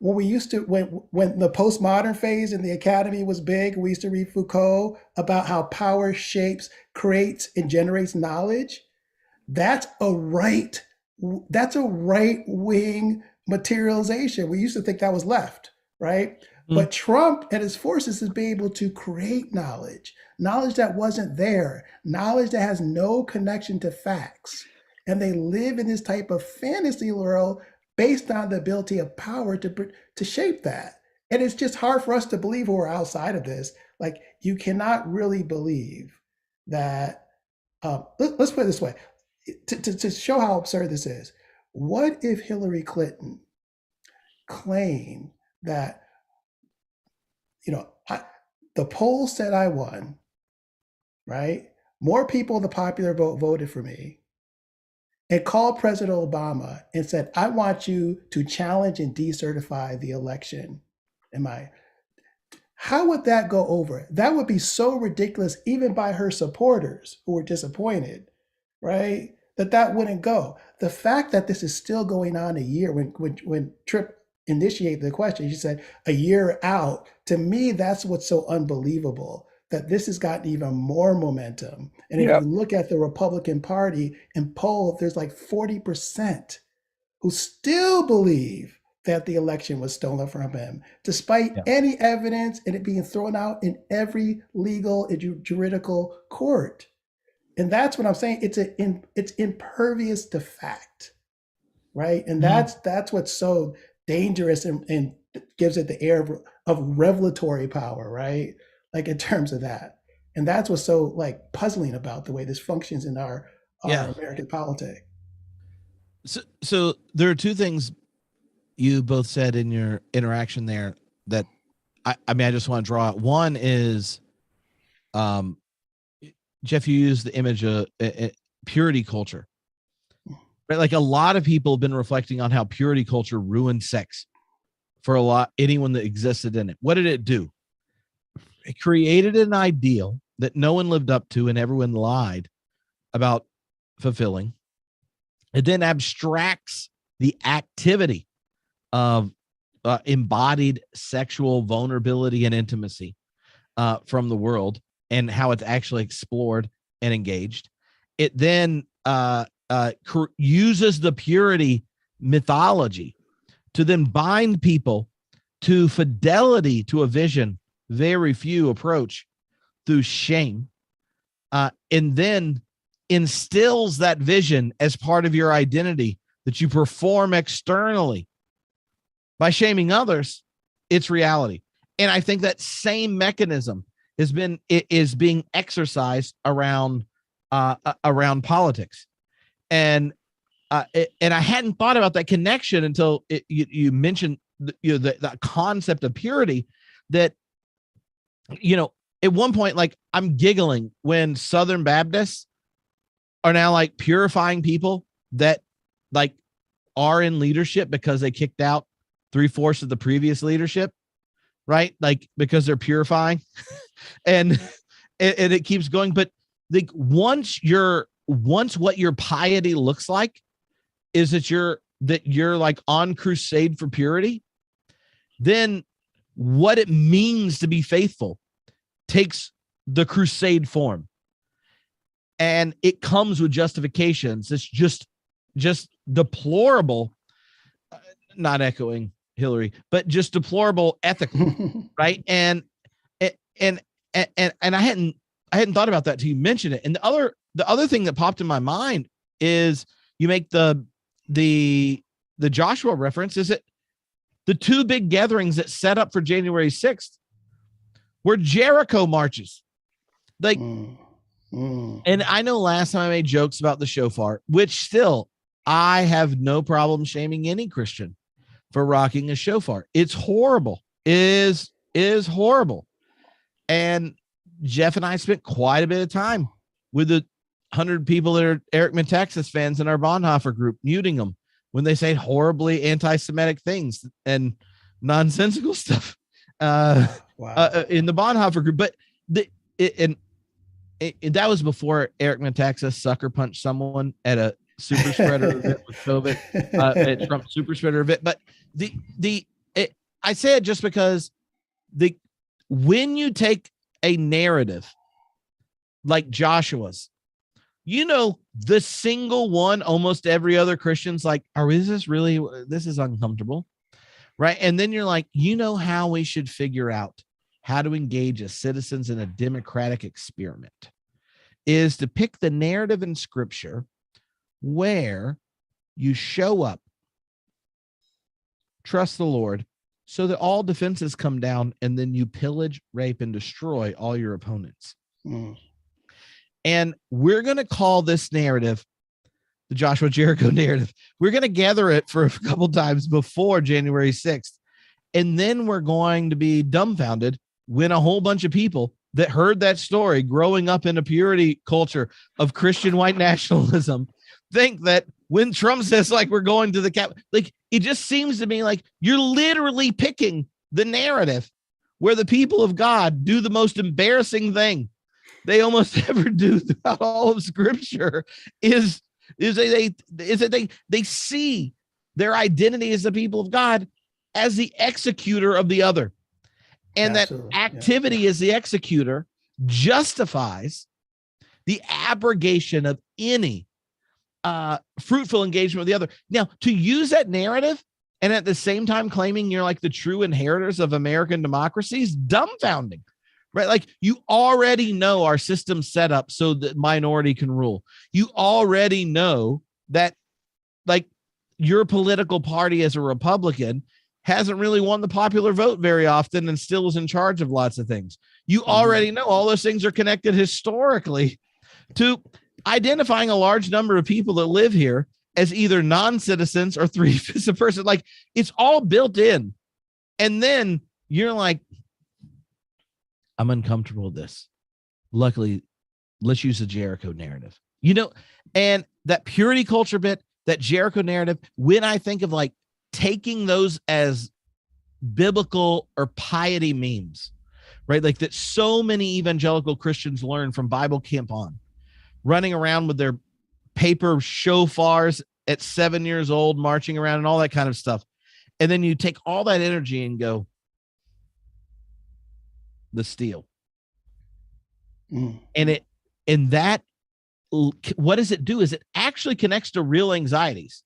when we used to, when the postmodern phase in the academy was big, we used to read Foucault about how power shapes, creates, and generates knowledge. That's a right wing materialization. We used to think that was left, right? But Trump and his forces is being able to create knowledge that wasn't there, knowledge that has no connection to facts. And they live in this type of fantasy world based on the ability of power to shape that. And it's just hard for us to believe who are outside of this. Like, you cannot really believe that. Let's put it this way, to show how absurd this is. What if Hillary Clinton claimed that, the polls said I won, right? More people in the popular vote voted for me, and called President Obama and said, I want you to challenge and decertify the election. How would that go over? That would be so ridiculous, even by her supporters who were disappointed, right? That wouldn't go. The fact that this is still going on a year, when Tripp initiated the question, she said a year out, to me, that's what's so unbelievable, that this has gotten even more momentum. And if you look at the Republican Party in poll, there's like 40% who still believe that the election was stolen from him, despite any evidence and it being thrown out in every legal and juridical court. And that's what I'm saying. It's impervious to fact, right? And that's what's so dangerous and gives it the air of revelatory power, right? Like in terms of that. And that's what's so like puzzling about the way this functions in our American politics. So there are two things you both said in your interaction there that I mean, I just want to draw out. One is, Jeff, you used the image of purity culture, right? Like a lot of people have been reflecting on how purity culture ruined sex for anyone that existed in it. What did it do? It created an ideal that no one lived up to and everyone lied about fulfilling. It then abstracts the activity of embodied sexual vulnerability and intimacy from the world and how it's actually explored and engaged. It then uses the purity mythology to then bind people to fidelity to a vision very few approach through shame, and then instills that vision as part of your identity that you perform externally. By shaming others, it's reality. And I think that same mechanism is being exercised around politics. And I hadn't thought about that connection until you mentioned the concept of purity. That, at one point, like, I'm giggling when Southern Baptists are now like purifying people that like are in leadership because they kicked out 3/4 of the previous leadership, right? Like, because they're purifying and it keeps going. But like once what your piety looks like is that you're like on crusade for purity, then what it means to be faithful takes the crusade form. And it comes with justifications. It's just deplorable, not echoing Hillary, but just deplorable ethical, right? And I hadn't thought about that till you mentioned it. And the other thing that popped in my mind is you make the Joshua reference. Is it the two big gatherings that set up for January 6th were Jericho marches? Like, and I know last time I made jokes about the shofar, which still I have no problem shaming any Christian for rocking a shofar. It's horrible. Is horrible. And Jeff and I spent quite a bit of time with the 100 people that are Eric Metaxas fans in our Bonhoeffer group, muting them when they say horribly anti-Semitic things and nonsensical stuff in the Bonhoeffer group. But that was before Eric Metaxas sucker punched someone at a super spreader event with COVID, at Trump super spreader event. But I say it just because when you take a narrative like Joshua's, the single one almost every other Christian's like, this is uncomfortable, right? And then you're like, how we should figure out how to engage as citizens in a democratic experiment is to pick the narrative in Scripture where you show up, trust the Lord, so that all defenses come down, and then you pillage, rape, and destroy all your opponents. And we're going to call this narrative the Joshua Jericho narrative. We're going to gather it for a couple times before January 6th. And then we're going to be dumbfounded when a whole bunch of people that heard that story growing up in a purity culture of Christian white nationalism think that when Trump says like we're going to the cap, like it just seems to me like you're literally picking the narrative where the people of God do the most embarrassing thing they almost ever do throughout all of Scripture is that they see their identity as the people of God as the executor of the other. And absolutely. That activity as the executor justifies the abrogation of any fruitful engagement with the other. Now, to use that narrative and at the same time claiming you're like the true inheritors of American democracy is dumbfounding, right? Like you already know our system's set up so that minority can rule. You already know that like your political party as a Republican hasn't really won the popular vote very often and still is in charge of lots of things. You already know all those things are connected historically to identifying a large number of people that live here as either non-citizens or three-fifths of person. Like, it's all built in. And then you're like, I'm uncomfortable with this. Luckily, let's use the Jericho narrative. And that purity culture bit, that Jericho narrative, when I think of like taking those as biblical or piety memes, right? Like that so many evangelical Christians learn from Bible camp on, running around with their paper shofars at 7 years old, marching around and all that kind of stuff. And then you take all that energy and go, the steel. And that, what does it do is it actually connects to real anxieties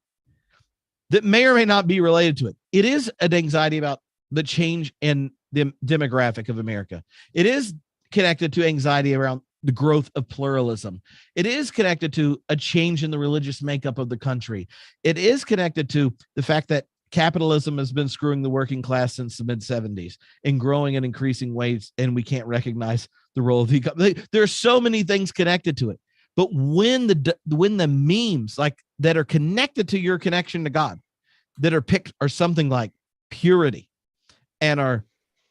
that may or may not be related to it. It is an anxiety about the change in the demographic of America. It is connected to anxiety around the growth of pluralism. It is connected to a change in the religious makeup of the country. It is connected to the fact that capitalism has been screwing the working class since the mid-70s and growing in increasing ways, and we can't recognize the role of the. There are so many things connected to it. But when the memes like that are connected to your connection to God, that are picked are something like purity and are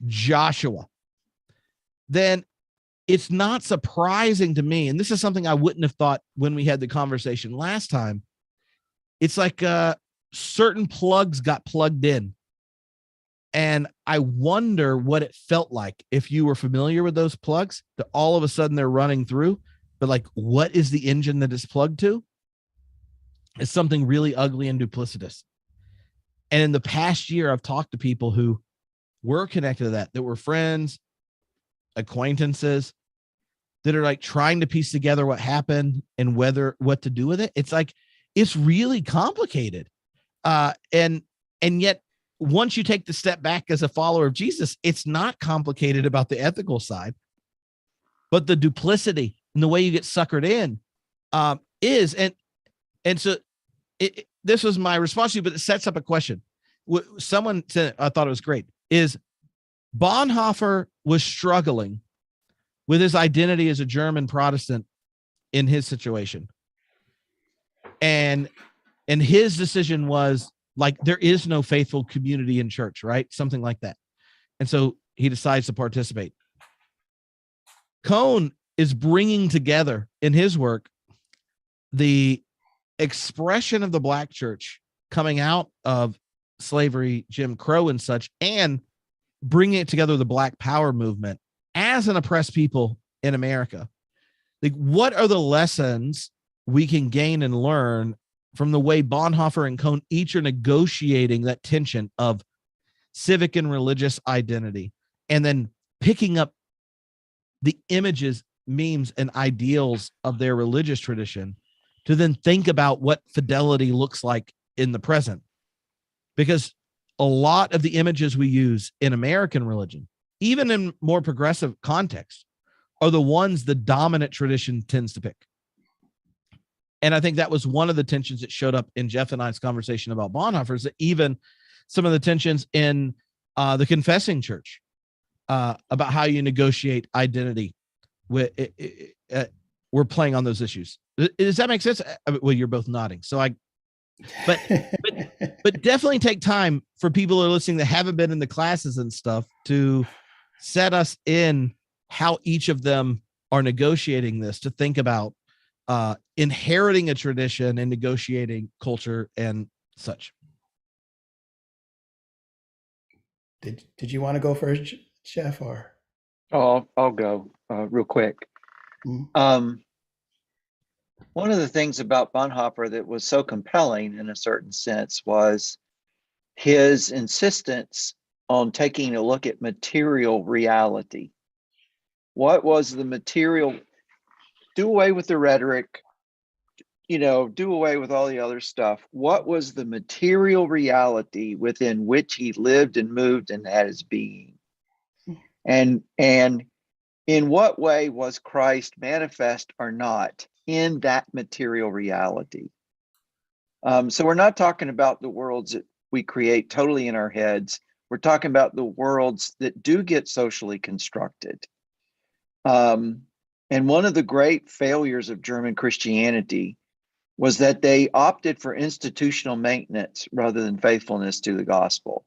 Joshua, then it's not surprising to me. And this is something I wouldn't have thought when we had the conversation last time. It's like certain plugs got plugged in. And I wonder what it felt like if you were familiar with those plugs, that all of a sudden they're running through. But like, what is the engine that is plugged to? It's something really ugly and duplicitous. And in the past year, I've talked to people who were connected to that were friends, acquaintances, that are like trying to piece together what happened and what to do with it. It's like, it's really complicated. And yet, once you take the step back as a follower of Jesus, it's not complicated about the ethical side, but the duplicity and the way you get suckered in is. And so this was my response to you, but it sets up a question. Someone said, I thought it was great, is Bonhoeffer was struggling with his identity as a German Protestant in his situation. And his decision was like, there is no faithful community in church, right? Something like that. And so he decides to participate. Cone is bringing together in his work the expression of the Black church coming out of slavery, Jim Crow and such, and bringing it together with the Black Power movement as an oppressed people in America. Like, what are the lessons we can gain and learn from the way Bonhoeffer and Cone each are negotiating that tension of civic and religious identity, and then picking up the images, memes, and ideals of their religious tradition to then think about what fidelity looks like in the present? Because a lot of the images we use in American religion, even in more progressive contexts, are the ones the dominant tradition tends to pick. And I think that was one of the tensions that showed up in Jeff and I's conversation about Bonhoeffer, is that even some of the tensions in the confessing church about how you negotiate identity, we're playing on those issues. Does that make sense? Well, you're both nodding. So but definitely take time for people who are listening that haven't been in the classes and stuff to set us in how each of them are negotiating this, to think about inheriting a tradition and negotiating culture and such. Did you want to go first, Jeff, or? Oh, I'll go real quick. Mm-hmm. One of the things about Bonhoeffer that was so compelling in a certain sense was his insistence on taking a look at material reality. What was the material? Do away with the rhetoric, do away with all the other stuff. What was the material reality within which he lived and moved and had his being? And in what way was Christ manifest or not in that material reality? So we're not talking about the worlds we create totally in our heads. We're talking about the worlds that do get socially constructed. And one of the great failures of German Christianity was that they opted for institutional maintenance rather than faithfulness to the gospel.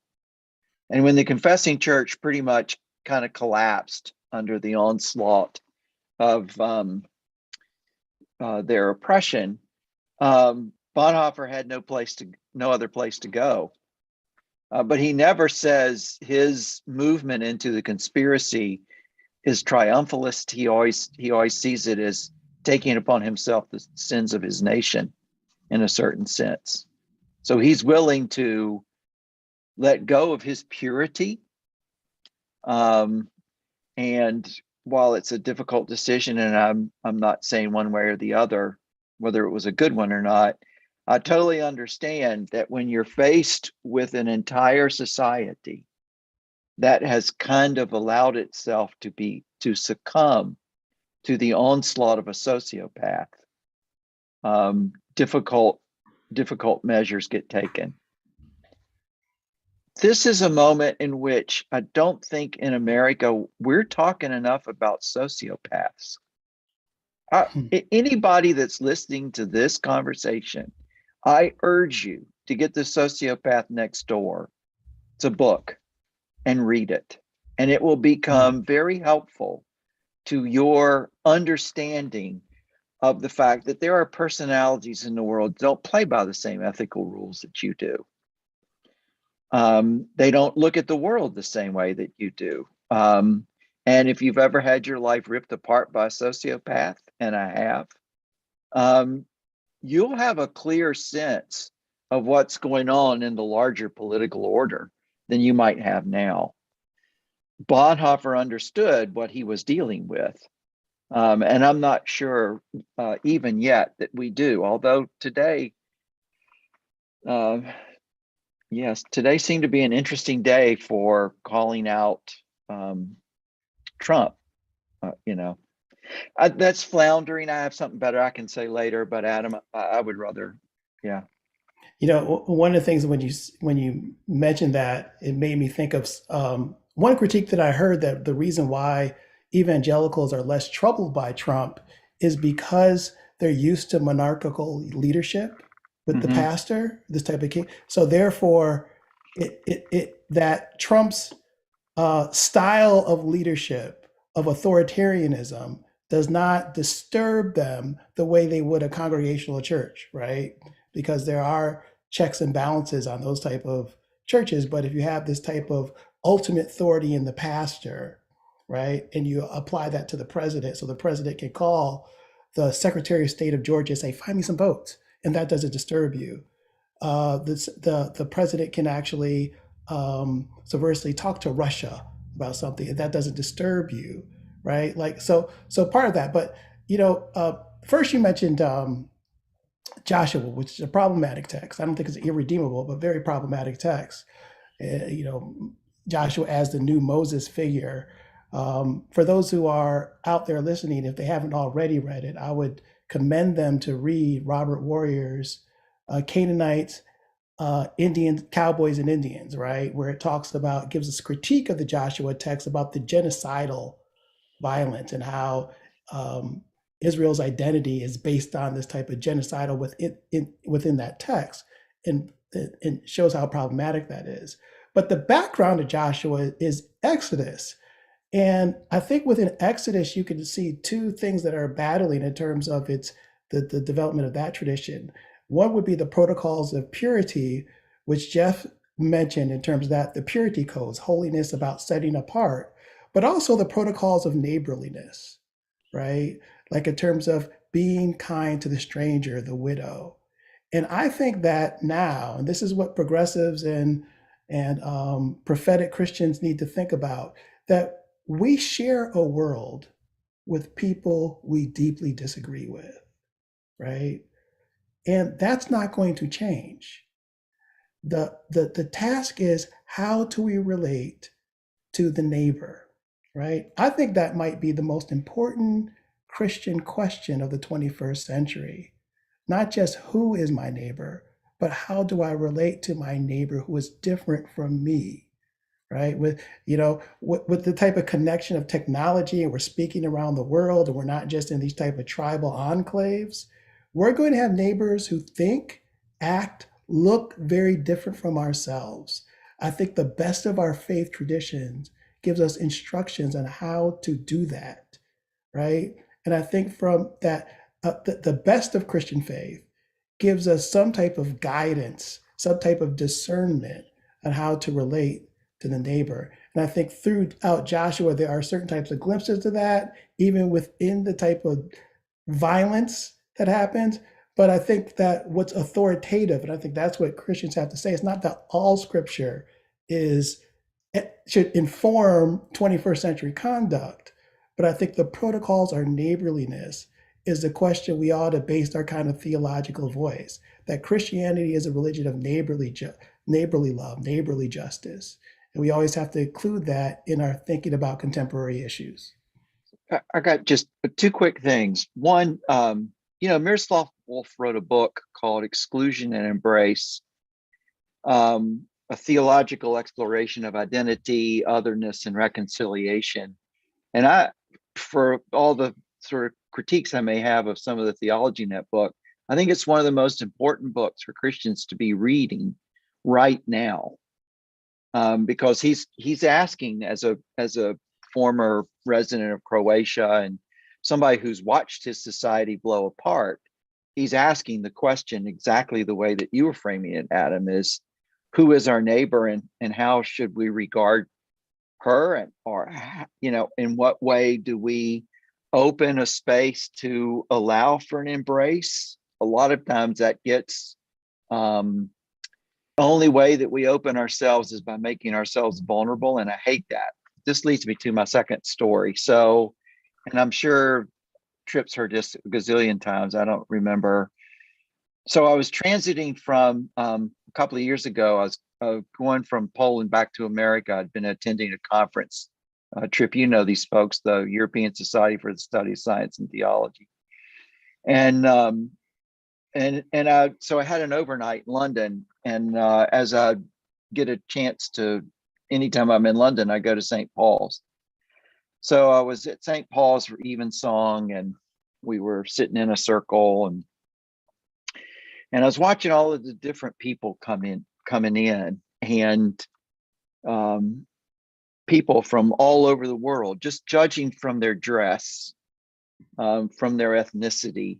And when the confessing church pretty much kind of collapsed under the onslaught of their oppression, Bonhoeffer had no other place to go. But he never says his movement into the conspiracy is triumphalist. He always sees it as taking upon himself the sins of his nation in a certain sense. So he's willing to let go of his purity. And while it's a difficult decision, and I'm not saying one way or the other, whether it was a good one or not, I totally understand that when you're faced with an entire society that has kind of allowed itself to succumb to the onslaught of a sociopath, difficult measures get taken. This is a moment in which I don't think in America we're talking enough about sociopaths. Anybody that's listening to this conversation, I urge you to get The Sociopath Next Door. It's a book, and read it. And it will become very helpful to your understanding of the fact that there are personalities in the world that don't play by the same ethical rules that you do. They don't look at the world the same way that you do. And if you've ever had your life ripped apart by a sociopath, and I have, you'll have a clear sense of what's going on in the larger political order than you might have now. Bonhoeffer understood what he was dealing with. And I'm not sure even yet that we do, although today, today seemed to be an interesting day for calling out Trump. That's floundering. I have something better I can say later, but Adam, I would rather, yeah. One of the things when you mentioned that, it made me think of one critique that I heard, that the reason why evangelicals are less troubled by Trump is because they're used to monarchical leadership with the pastor, this type of king. So therefore, that Trump's style of leadership, of authoritarianism, does not disturb them the way they would a congregational church, right? Because there are checks and balances on those type of churches. But if you have this type of ultimate authority in the pastor, right, and you apply that to the president, so the president can call the Secretary of State of Georgia and say, find me some votes, and that doesn't disturb you. The president can actually subversively talk to Russia about something, and that doesn't disturb you, right? Like so part of that. But first you mentioned Joshua, which is a problematic text. I don't think it's irredeemable, but very problematic text. Joshua as the new Moses figure. For those who are out there listening, if they haven't already read it, I would commend them to read Robert Warrior's Canaanites, Indians, Cowboys and Indians, right? Where it gives us critique of the Joshua text about the genocidal violence and how Israel's identity is based on this type of genocidal within that text, and shows how problematic that is. But the background of Joshua is Exodus. And I think within Exodus, you can see two things that are battling in terms of the development of that tradition. One would be the protocols of purity, which Jeff mentioned in terms of that, the purity codes, holiness about setting apart, but also the protocols of neighborliness, right? Like in terms of being kind to the stranger, the widow. And I think that now, and this is what progressives and prophetic Christians need to think about, that we share a world with people we deeply disagree with, right? And that's not going to change. The task is, how do we relate to the neighbor, right? I think that might be the most important Christian question of the 21st century. Not just who is my neighbor, but how do I relate to my neighbor who is different from me? Right, with with the type of connection of technology, and we're speaking around the world, and we're not just in these type of tribal enclaves, we're going to have neighbors who think, act, look very different from ourselves. I think the best of our faith traditions gives us instructions on how to do that, right? And I think from that, the best of Christian faith gives us some type of guidance, some type of discernment on how to relate to the neighbor. And I think throughout Joshua, there are certain types of glimpses of that, even within the type of violence that happens. But I think that what's authoritative, and I think that's what Christians have to say, it's not that all scripture is should inform 21st century conduct, but I think the protocols or neighborliness is the question we ought to base our kind of theological voice, that Christianity is a religion of neighborly love, neighborly justice. And we always have to include that in our thinking about contemporary issues. I got just two quick things. One, Miroslav Volf wrote a book called Exclusion and Embrace, a theological exploration of identity, otherness, and reconciliation. And for all the sort of critiques I may have of some of the theology in that book, I think it's one of the most important books for Christians to be reading right now. Because he's asking, as a former resident of Croatia and somebody who's watched his society blow apart, he's asking the question exactly the way that you were framing it, Adam, is who is our neighbor, and how should we regard her, and or in what way do we open a space to allow for an embrace? A lot of times that gets only way that we open ourselves is by making ourselves vulnerable, and I hate that. This leads me to my second story. So, and I'm sure Tripp's heard this a gazillion times, I don't remember. So I was transiting from a couple of years ago, I was going from Poland back to America. I'd been attending a conference. Tripp, you know these folks, the European Society for the Study of Science and Theology. So I had an overnight in London, and as I get a chance to, anytime I'm in London, I go to St. Paul's. So I was at St. Paul's for evensong, and we were sitting in a circle, and I was watching all of the different people coming in, and people from all over the world, just judging from their dress, from their ethnicity.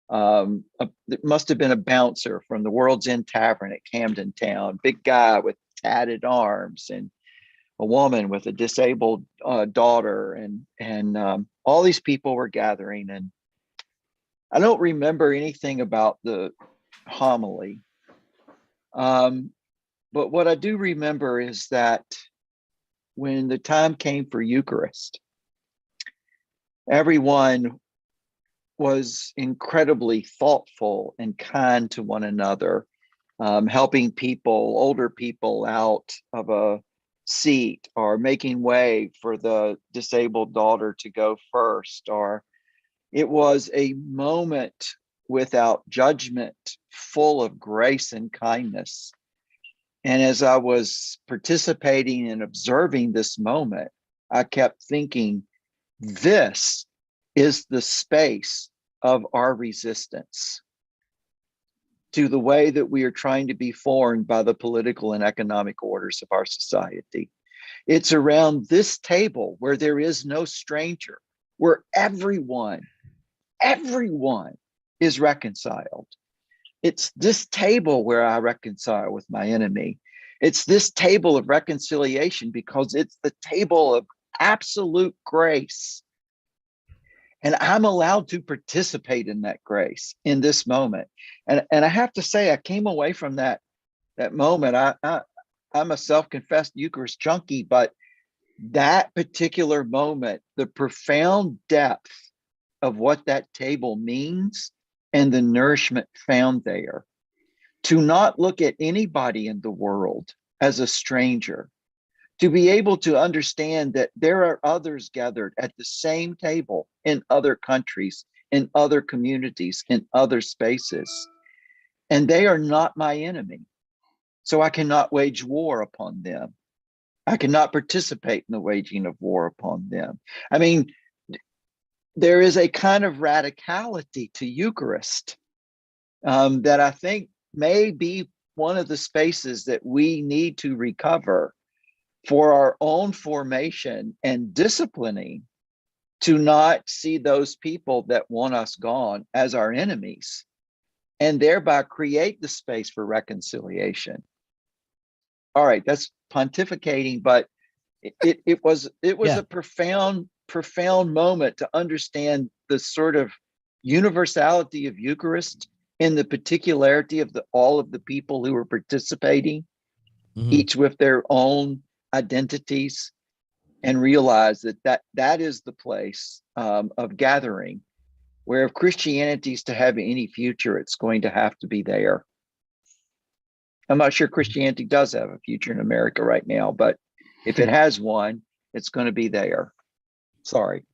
It must have been a bouncer from the World's End Tavern at Camden Town, big guy with tatted arms, and a woman with a disabled daughter, and all these people were gathering. And I don't remember anything about the homily, but what I do remember is that when the time came for Eucharist, everyone was incredibly thoughtful and kind to one another, helping older people out of a seat, or making way for the disabled daughter to go first. Or it was a moment without judgment, full of grace and kindness. And as I was participating and observing this moment, I kept thinking, this is the space of our resistance to the way that we are trying to be formed by the political and economic orders of our society. It's around this table where there is no stranger, where everyone is reconciled. It's this table where I reconcile with my enemy. It's this table of reconciliation because it's the table of absolute grace. And I'm allowed to participate in that grace in this moment. And I have to say, I came away from that moment. I'm a self-confessed Eucharist junkie, but that particular moment, the profound depth of what that table means and the nourishment found there, to not look at anybody in the world as a stranger, to be able to understand that there are others gathered at the same table in other countries, in other communities, in other spaces. and they are not my enemy. So I cannot wage war upon them. I cannot participate in the waging of war upon them. I mean, there is a kind of radicality to Eucharist that I think may be one of the spaces that we need to recover for our own formation and disciplining, to not see those people that want us gone as our enemies, and thereby create the space for reconciliation. All right, that's pontificating, but it was a profound moment to understand the sort of universality of Eucharist and the particularity of all of the people who were participating, each with their own identities, and realize that is the place of gathering, where if Christianity is to have any future, it's going to have to be there. I'm not sure Christianity does have a future in America right now, but if it has one, it's going to be there. Sorry.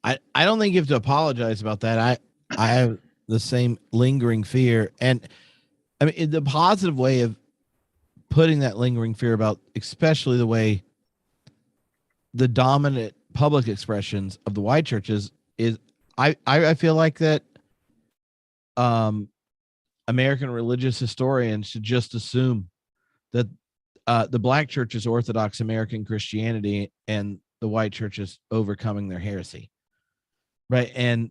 I don't think you have to apologize about that. I have the same lingering fear, and I mean, the positive way of putting that lingering fear about, especially the way the dominant public expressions of the white churches is, I feel like that American religious historians should just assume that the black church is Orthodox American Christianity and the white church is overcoming their heresy. Right. And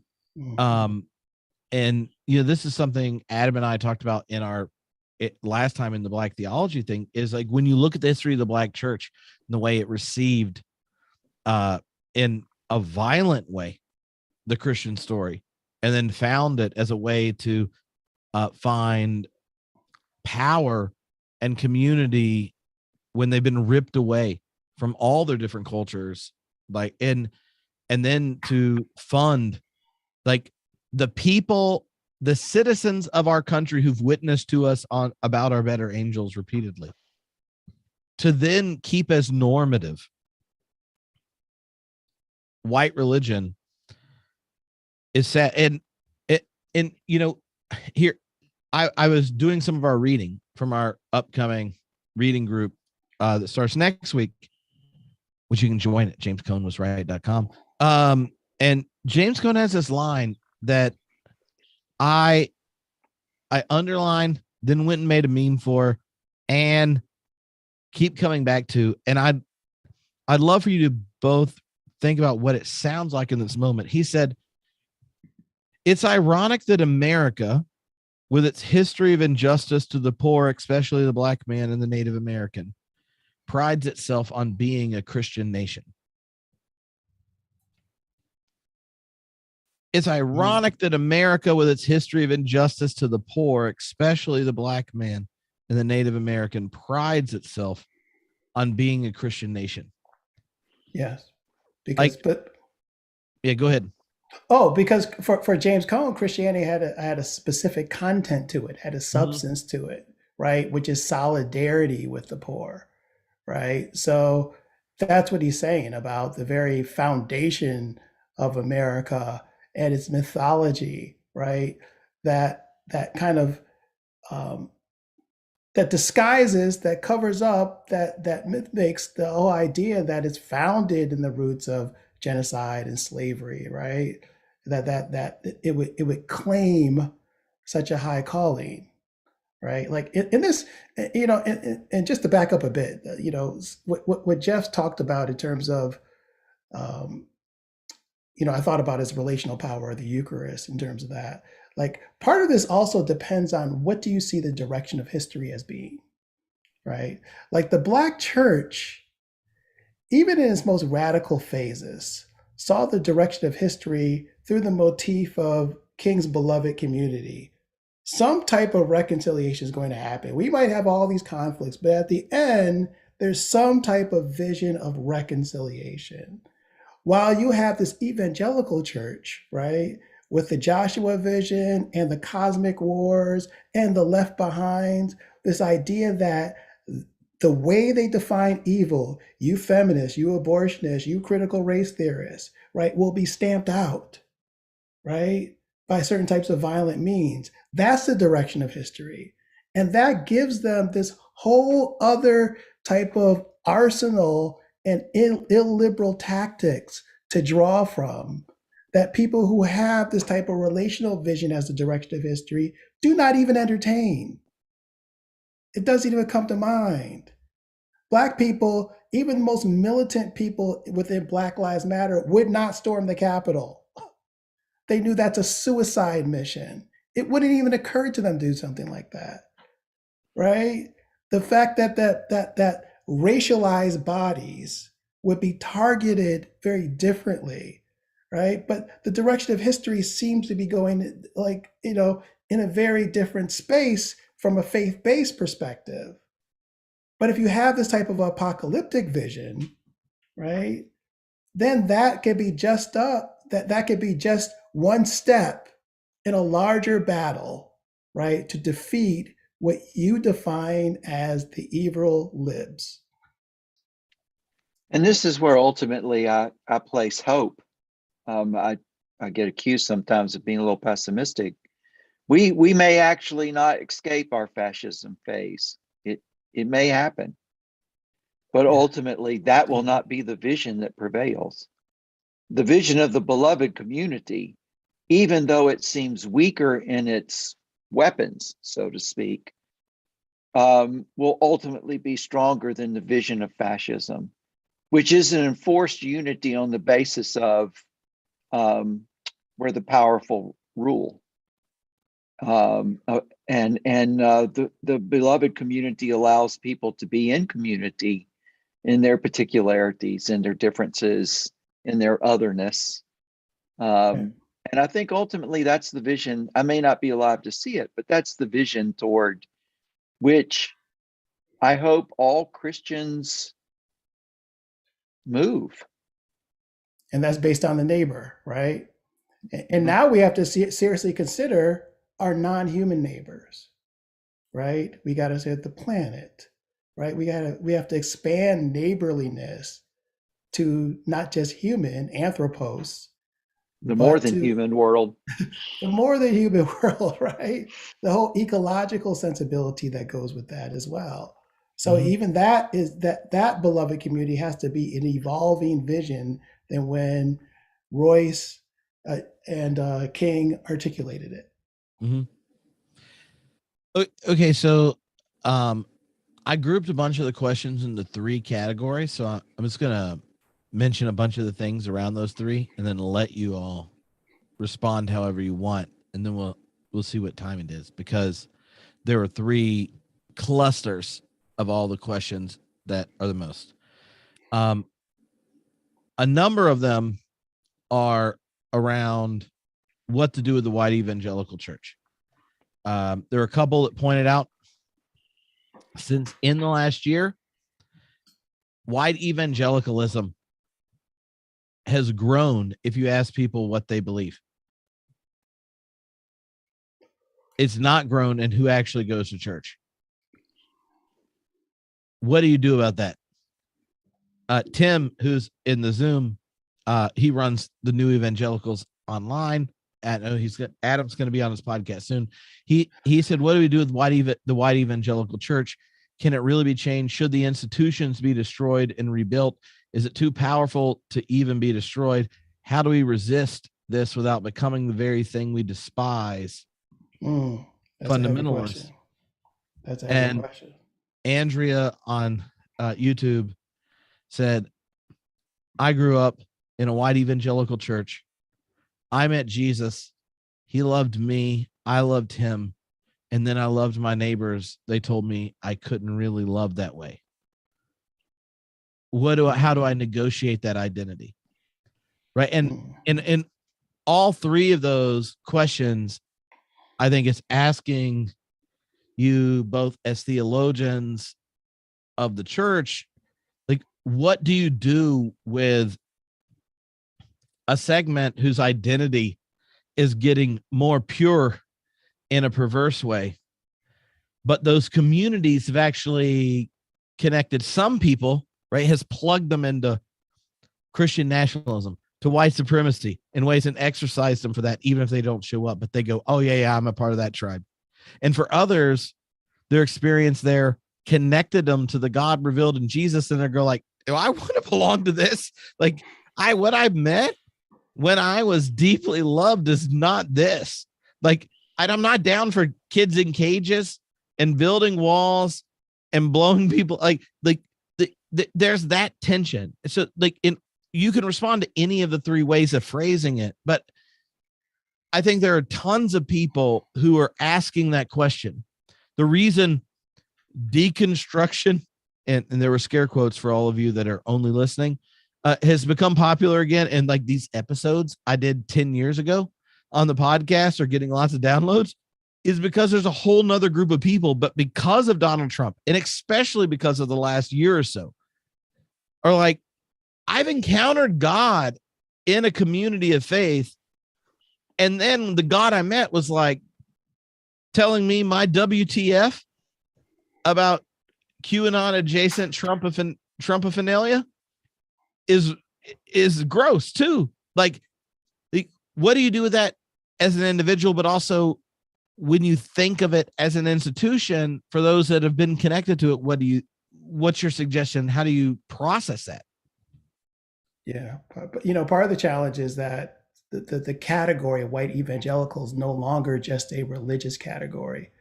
this is something Adam and I talked about in our last time in the Black Theology thing, is like, when you look at the history of the black church and the way it received in a violent way the Christian story, and then found it as a way to find power and community when they've been ripped away from all their different cultures, like, and then to fund like the people, the citizens of our country who've witnessed to us about our better angels repeatedly, to then keep as normative white religion is sad. And here I was doing some of our reading from our upcoming reading group that starts next week, which you can join at jamescohnwasright.com. And James Cohn has this line that I underlined, then went and made a meme for, and keep coming back to. And I'd love for you to both think about what it sounds like in this moment. He said, "It's ironic that America, with its history of injustice to the poor, especially the black man and the Native American, prides itself on being a Christian nation. It's ironic that America, with its history of injustice to the poor, especially the black man and the Native American, prides itself on being a Christian nation." Yes. Because, yeah, go ahead. Oh, because for James Cone, Christianity had a specific content to it, had a substance to it, right? Which is solidarity with the poor, right? So that's what he's saying about the very foundation of America and its mythology, right? That kind of that disguises, that covers up, that myth makes the whole idea that it's founded in the roots of genocide and slavery, right? That it would claim such a high calling, right? Like in this, and just to back up a bit, what Jeff talked about in terms of, I thought about his relational power of the Eucharist in terms of that. Like part of this also depends on what do you see the direction of history as being, right? Like the Black church, even in its most radical phases, saw the direction of history through the motif of King's beloved community. Some type of reconciliation is going to happen. We might have all these conflicts, but at the end, there's some type of vision of reconciliation. While you have this evangelical church, right, with the Joshua vision and the cosmic wars and the left behinds, this idea that the way they define evil, you feminists, you abortionists, you critical race theorists, right, will be stamped out, right, by certain types of violent means. That's the direction of history. And that gives them this whole other type of arsenal and illiberal tactics to draw from, that people who have this type of relational vision as the direction of history do not even entertain. It doesn't even come to mind. Black people, even the most militant people within Black Lives Matter, would not storm the Capitol. They knew that's a suicide mission. It wouldn't even occur to them to do something like that, right? The fact that racialized bodies would be targeted very differently, right? But the direction of history seems to be going in a very different space from a faith-based perspective. But if you have this type of apocalyptic vision, right, then that could be just one step in a larger battle, right, to defeat what you define as the evil libs. And this is where ultimately I place hope. I get accused sometimes of being a little pessimistic. We may actually not escape our fascism phase. It may happen, but ultimately that will not be the vision that prevails. The vision of the beloved community, even though it seems weaker in its weapons, so to speak, will ultimately be stronger than the vision of fascism, which is an enforced unity on the basis of where the powerful rule. The beloved community allows people to be in community in their particularities, in their differences, in their otherness. And I think ultimately that's the vision. I may not be alive to see it, but that's the vision toward which I hope all Christians move. And that's based on the neighbor, right? And now we have to seriously consider our non-human neighbors, right? We got to say the planet, right? We have to expand neighborliness to not just human, anthropos, the more than human world. The more than human world, right? The whole ecological sensibility that goes with that as well. So even that beloved community has to be an evolving vision than when Royce and King articulated it. Okay, so I grouped a bunch of the questions into 3 categories. So I'm just gonna mention a bunch of the things around those 3, and then let you all respond however you want, and then we'll see what time it is, because there are 3 clusters of all the questions that are the most. A number of them are around what to do with the white evangelical church. There are a couple that pointed out, since in the last year, white evangelicalism has grown if you ask people what they believe. It's not grown in who actually goes to church. What do you do about that? Tim, who's in the Zoom, he runs the New Evangelicals online. Adam's going to be on his podcast soon. He said, what do we do with the white evangelical church? Can it really be changed? Should the institutions be destroyed and rebuilt? Is it too powerful to even be destroyed? How do we resist this without becoming the very thing we despise? Fundamentalists. That's a heavy question. Andrea on YouTube said, I grew up in a white evangelical church. I met Jesus. He loved me. I loved him. And then I loved my neighbors. They told me I couldn't really love that way. How do I negotiate that identity? Right. And in all 3 of those questions, I think it's asking you both as theologians of the church, like, what do you do with a segment whose identity is getting more pure in a perverse way, but those communities have actually connected some people, right, has plugged them into Christian nationalism, to white supremacy in ways and exercise them for that, even if they don't show up, but they go, oh yeah, I'm a part of that tribe. And for others, their experience there connected them to the God revealed in Jesus. And they go like, oh, I want to belong to this. Like what I met when I was deeply loved is not this. Like, I'm not down for kids in cages and building walls and blowing people. There's that tension. So you can respond to any of the three ways of phrasing it, but I think there are tons of people who are asking that question. The reason deconstruction, and there were scare quotes for all of you that are only listening, has become popular again. And like these episodes I did 10 years ago on the podcast are getting lots of downloads, is because there's a whole nother group of people, but because of Donald Trump, and especially because of the last year or so, are like, I've encountered God in a community of faith. And then the God I met was like telling me my WTF about QAnon adjacent Trumpophilia is gross too. Like, what do you do with that as an individual, but also when you think of it as an institution for those that have been connected to it? What's your suggestion? How do you process that? Yeah, but part of the challenge is that the category of white evangelical is no longer just a religious category.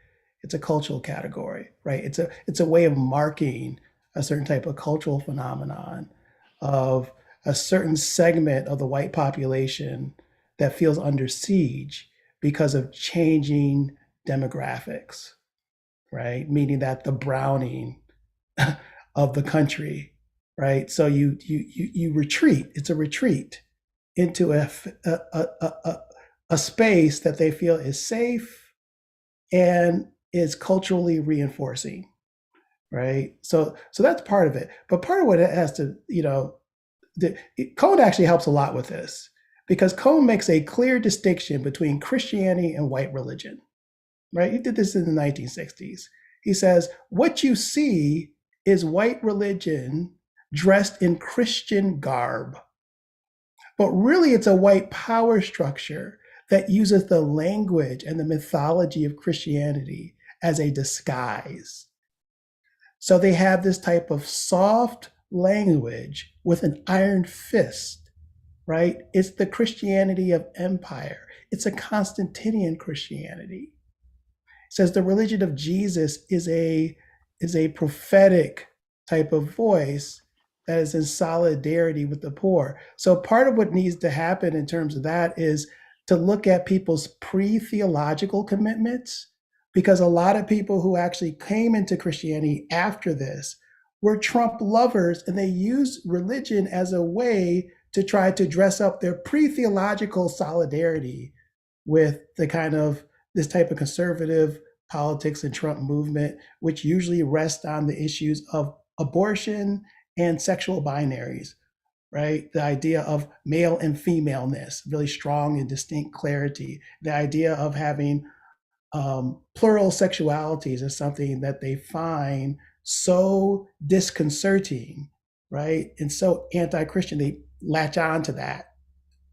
It's a cultural category, right? It's a way of marking a certain type of cultural phenomenon of a certain segment of the white population that feels under siege because of changing demographics, right? Meaning that the browning of the country, right? So you retreat. It's a retreat into a space that they feel is safe and is culturally reinforcing, right? So that's part of it. But part of what it has to, Cone actually helps a lot with this, because Cone makes a clear distinction between Christianity and white religion, right? He did this in the 1960s. He says, what you see is white religion dressed in Christian garb. But really, it's a white power structure that uses the language and the mythology of Christianity as a disguise. So they have this type of soft language with an iron fist, right? It's the Christianity of empire. It's a Constantinian Christianity. It says the religion of Jesus is a prophetic type of voice that is in solidarity with the poor. So part of what needs to happen in terms of that is to look at people's pre-theological commitments, because a lot of people who actually came into Christianity after this were Trump lovers, and they used religion as a way to try to dress up their pre-theological solidarity with the kind of this type of conservative politics and Trump movement, which usually rest on the issues of abortion and sexual binaries, right? The idea of male and femaleness, really strong and distinct clarity. The idea of having plural sexualities is something that they find so disconcerting, right? And so anti-Christian, they latch on to that,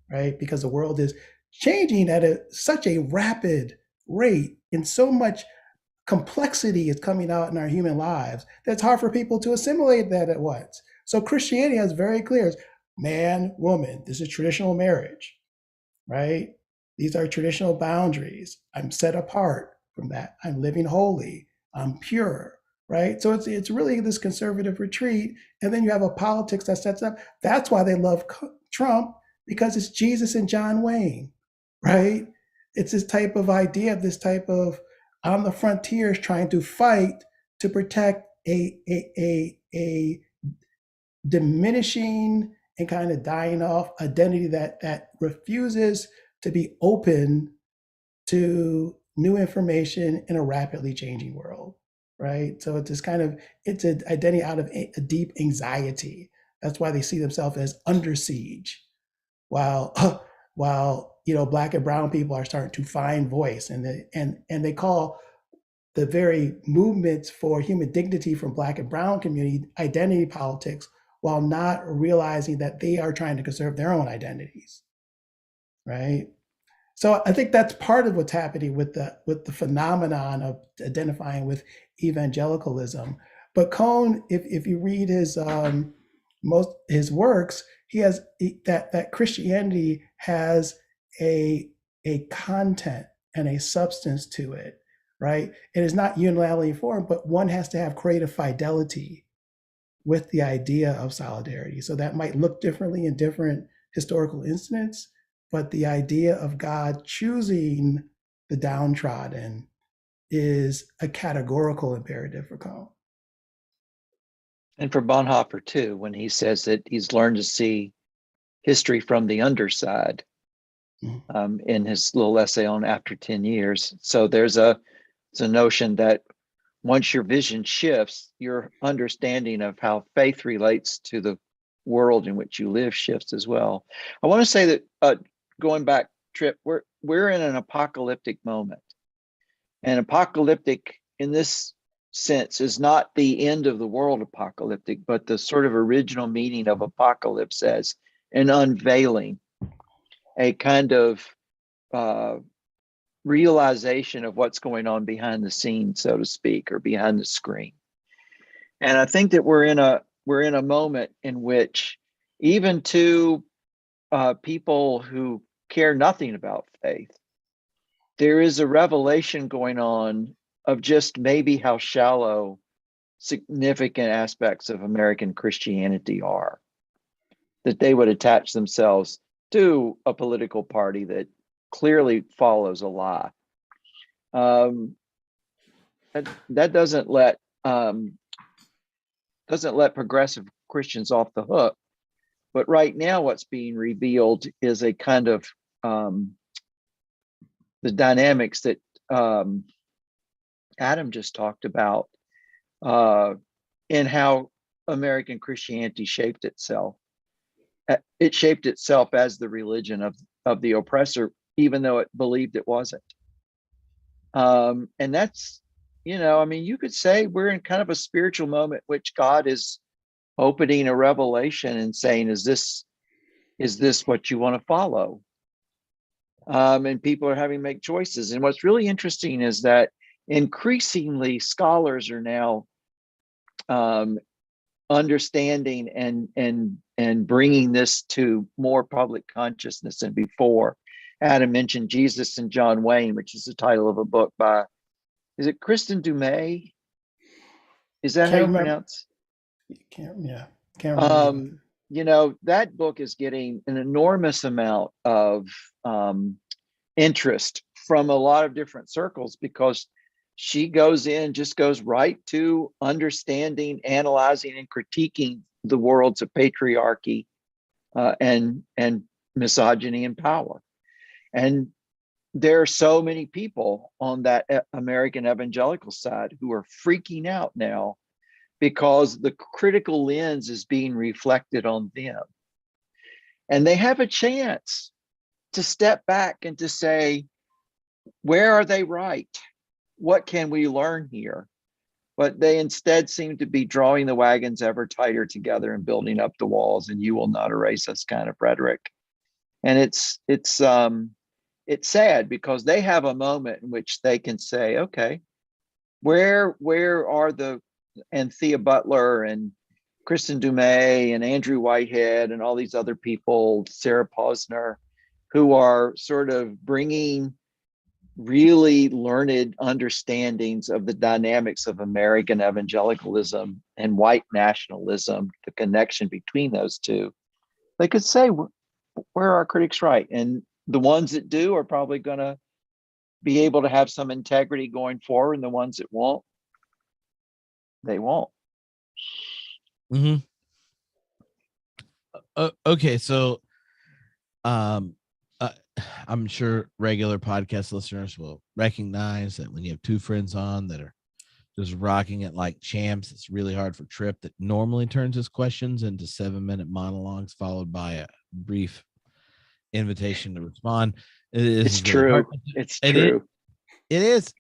right? Because the world is changing at such a rapid rate, and so much complexity is coming out in our human lives that it's hard for people to assimilate that at once. So Christianity is very clear. It's man, woman. This is traditional marriage, right? These are traditional boundaries. I'm set apart from that. I'm living holy. I'm pure, right? So it's really this conservative retreat. And then you have a politics that sets up. That's why they love Trump, because it's Jesus and John Wayne, right? It's this type of idea, this type of on the frontiers trying to fight to protect a diminishing and kind of dying off identity that refuses to be open to new information in a rapidly changing world, right? So it's it's an identity out of a deep anxiety. That's why they see themselves as under siege, while Black and brown people are starting to find voice, and they call the very movements for human dignity from Black and brown community identity politics, while not realizing that they are trying to conserve their own identities, right? So I think that's part of what's happening with the phenomenon of identifying with evangelicalism. But Cone, if you read his works, he has that Christianity has a content and a substance to it, right? It is not unilaterally formed, but one has to have creative fidelity with the idea of solidarity. So that might look differently in different historical incidents, but the idea of God choosing the downtrodden is a categorical imperative for Cone. And for Bonhoeffer too, when he says that he's learned to see history from the underside, in his little essay on After 10 Years. So there's a notion that once your vision shifts, your understanding of how faith relates to the world in which you live shifts as well. I want to say that going back, Tripp, we're in an apocalyptic moment. And apocalyptic in this sense is not the end of the world apocalyptic, but the sort of original meaning of apocalypse as an unveiling, a kind of realization of what's going on behind the scenes, so to speak, or behind the screen. And I think that we're in a moment in which even to people who care nothing about faith, there is a revelation going on of just maybe how shallow significant aspects of American Christianity are, that they would attach themselves to a political party that clearly follows a lie. That doesn't let progressive Christians off the hook. But right now, what's being revealed is a kind of the dynamics that Adam just talked about in how American Christianity shaped itself. It shaped itself as the religion of the oppressor, even though it believed it wasn't. And that's, you could say we're in kind of a spiritual moment, which God is opening a revelation and saying, is this what you want to follow? And people are having to make choices. And what's really interesting is that increasingly scholars are now understanding and bringing this to more public consciousness than before. Adam mentioned Jesus and John Wayne, which is the title of a book by, is it Kristen Dumais? Is that how you pronounce? Can't remember. That book is getting an enormous amount of interest from a lot of different circles because she goes right to understanding, analyzing, and critiquing the worlds of patriarchy and misogyny and power. And there are so many people on that American evangelical side who are freaking out now because the critical lens is being reflected on them. And they have a chance to step back and to say, where are they right? What can we learn here? But they instead seem to be drawing the wagons ever tighter together and building up the walls, and you will not erase us kind of rhetoric. And it's sad because they have a moment in which they can say, okay, where are and Thea Butler and Kristen Dumais and Andrew Whitehead and all these other people, Sarah Posner, who are sort of bringing really learned understandings of the dynamics of American evangelicalism and white nationalism, the connection between those two. They could say, where are critics right? And the ones that do are probably going to be able to have some integrity going forward, and the ones that won't, they won't. Mm-hmm. Okay, so I'm sure regular podcast listeners will recognize that when you have two friends on that are just rocking it like champs, it's really hard for Tripp that normally turns his questions into 7-minute monologues followed by a brief invitation to respond. It's true. It's true. It is.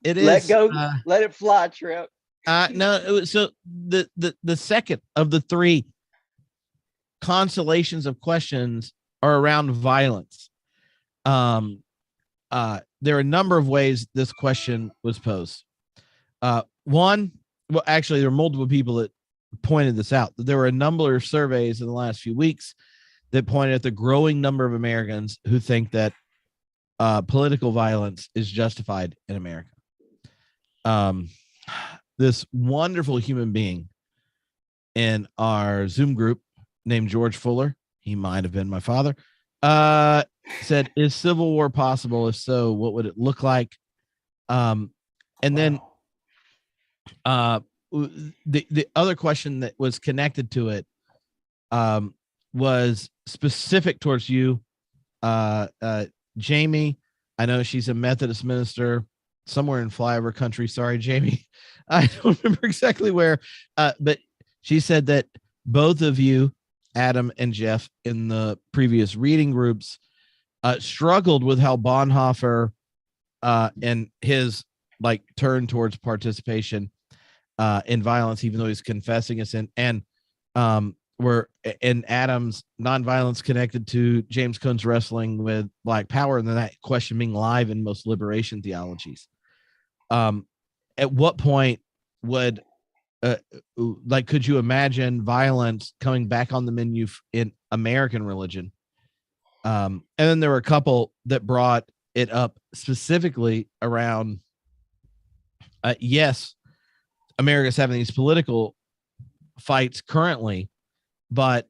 Let go. Let it fly, Tripp. No. So the second of the three constellations of questions are around violence. There are a number of ways this question was posed. One, well, actually, there are multiple people that pointed this out. There were a number of surveys in the last few weeks that pointed at the growing number of Americans who think that political violence is justified in America. This wonderful human being in our Zoom group named George Fuller, he might have been my father, said, is civil war possible? If so, what would it look like? And then the other question that was connected to it was specific towards you, Jamie. I know she's a Methodist minister somewhere in flyover country. Sorry, Jamie. I don't remember exactly where, but she said that both of you, Adam and Jeff, in the previous reading groups, struggled with how Bonhoeffer and his turn towards participation in violence, even though he's confessing a sin, and were in Adam's nonviolence connected to James Cone's wrestling with black power, and then that question being live in most liberation theologies. At what point would could you imagine violence coming back on the menu in American religion? And then there were a couple that brought it up specifically around yes, America's having these political fights currently, but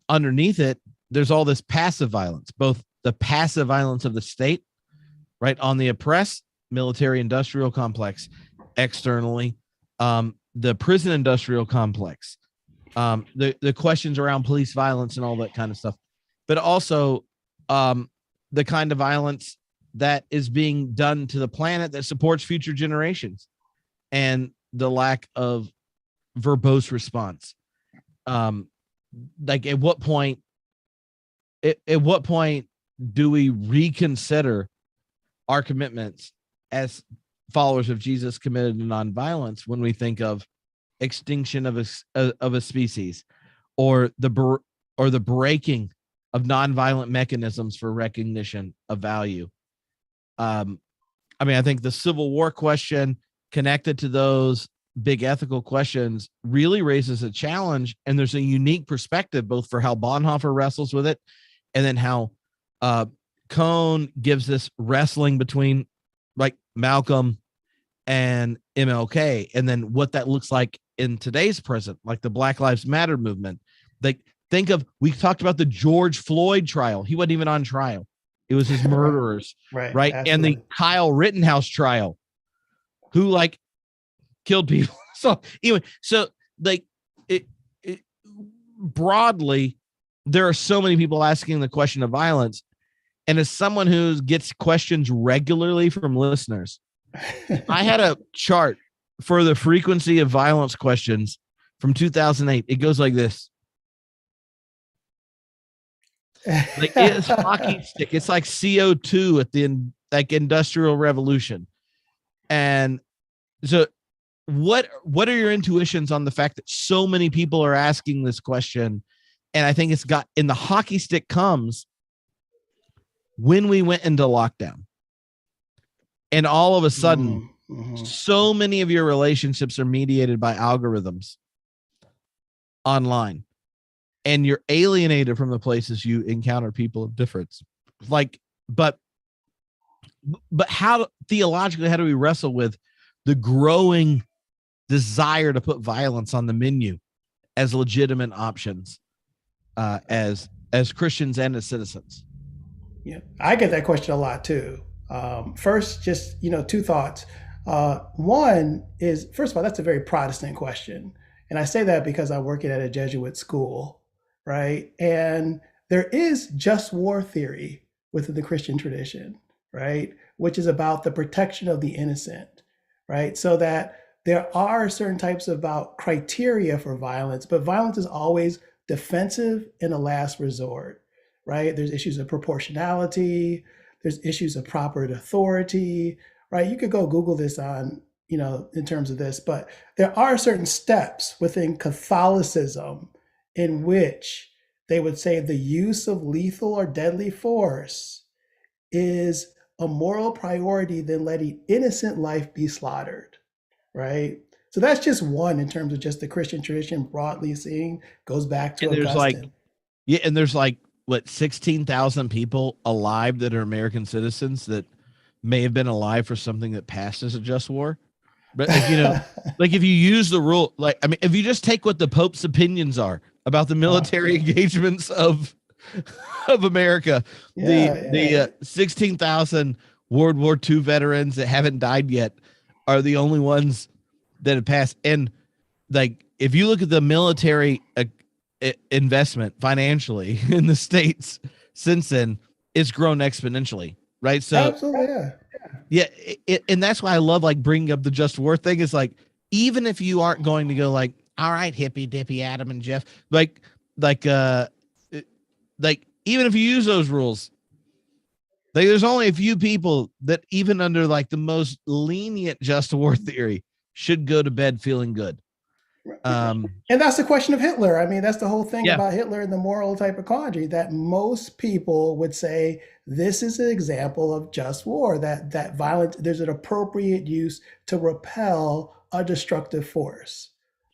underneath it, there's all this passive violence, both the passive violence of the state, right, on the oppressed military industrial complex, externally, the prison industrial complex, the questions around police violence and all that kind of stuff, but also the kind of violence that is being done to the planet that supports future generations, and the lack of verbose response. At what point do we reconsider our commitments as followers of Jesus committed to nonviolence when we think of extinction of a species, or the breaking of nonviolent mechanisms for recognition of value? I think the Civil War question connected to those big ethical questions really raises a challenge, and there's a unique perspective both for how Bonhoeffer wrestles with it, and then how Cone gives this wrestling between Malcolm and MLK, and then what that looks like in today's present, like the Black Lives Matter movement. We talked about the George Floyd trial. He wasn't even on trial. It was his murderers, right? Absolutely. And the Kyle Rittenhouse trial, who killed people. So anyway, broadly, there are so many people asking the question of violence. And as someone who gets questions regularly from listeners, I had a chart for the frequency of violence questions from 2008. It goes like this. It's hockey stick. It's like CO2 at the industrial revolution. And so what are your intuitions on the fact that so many people are asking this question? And I think the hockey stick comes when we went into lockdown, and all of a sudden, so many of your relationships are mediated by algorithms online, and you're alienated from the places you encounter people of difference. But how theologically, how do we wrestle with the growing desire to put violence on the menu as legitimate options, as Christians and as citizens? Yeah, I get that question a lot too. First, just two thoughts. One is, first of all, that's a very Protestant question, and I say that because I'm working at a Jesuit school, right? And there is just war theory within the Christian tradition, right, which is about the protection of the innocent, right? So that there are certain types of criteria for violence, but violence is always defensive in a last resort, right? There's issues of proportionality. There's issues of proper authority, right? You could go Google this on, in terms of this, but there are certain steps within Catholicism in which they would say the use of lethal or deadly force is a moral priority than letting innocent life be slaughtered, right? So that's just one in terms of just the Christian tradition broadly seeing, goes back to Augustine. And there's like, what, 16,000 people alive that are American citizens that may have been alive for something that passed as a just war. But like, like if you use the rule, like, I mean, if you just take what the Pope's opinions are about the military engagements of America, the 16,000 World War II veterans that haven't died yet are the only ones that have passed. And like, if you look at the military investment financially in the States since then, it's grown exponentially, right? So absolutely, and that's why I love like bringing up the just war thing. Is like, even if you aren't going to go like, all right, hippy dippy Adam and Jeff, like even if you use those rules, like there's only a few people that even under like the most lenient just war theory should go to bed feeling good. And that's the question of Hitler. I mean, that's the whole thing about Hitler and the moral typology, that most people would say this is an example of just war, that violence, there's an appropriate use to repel a destructive force,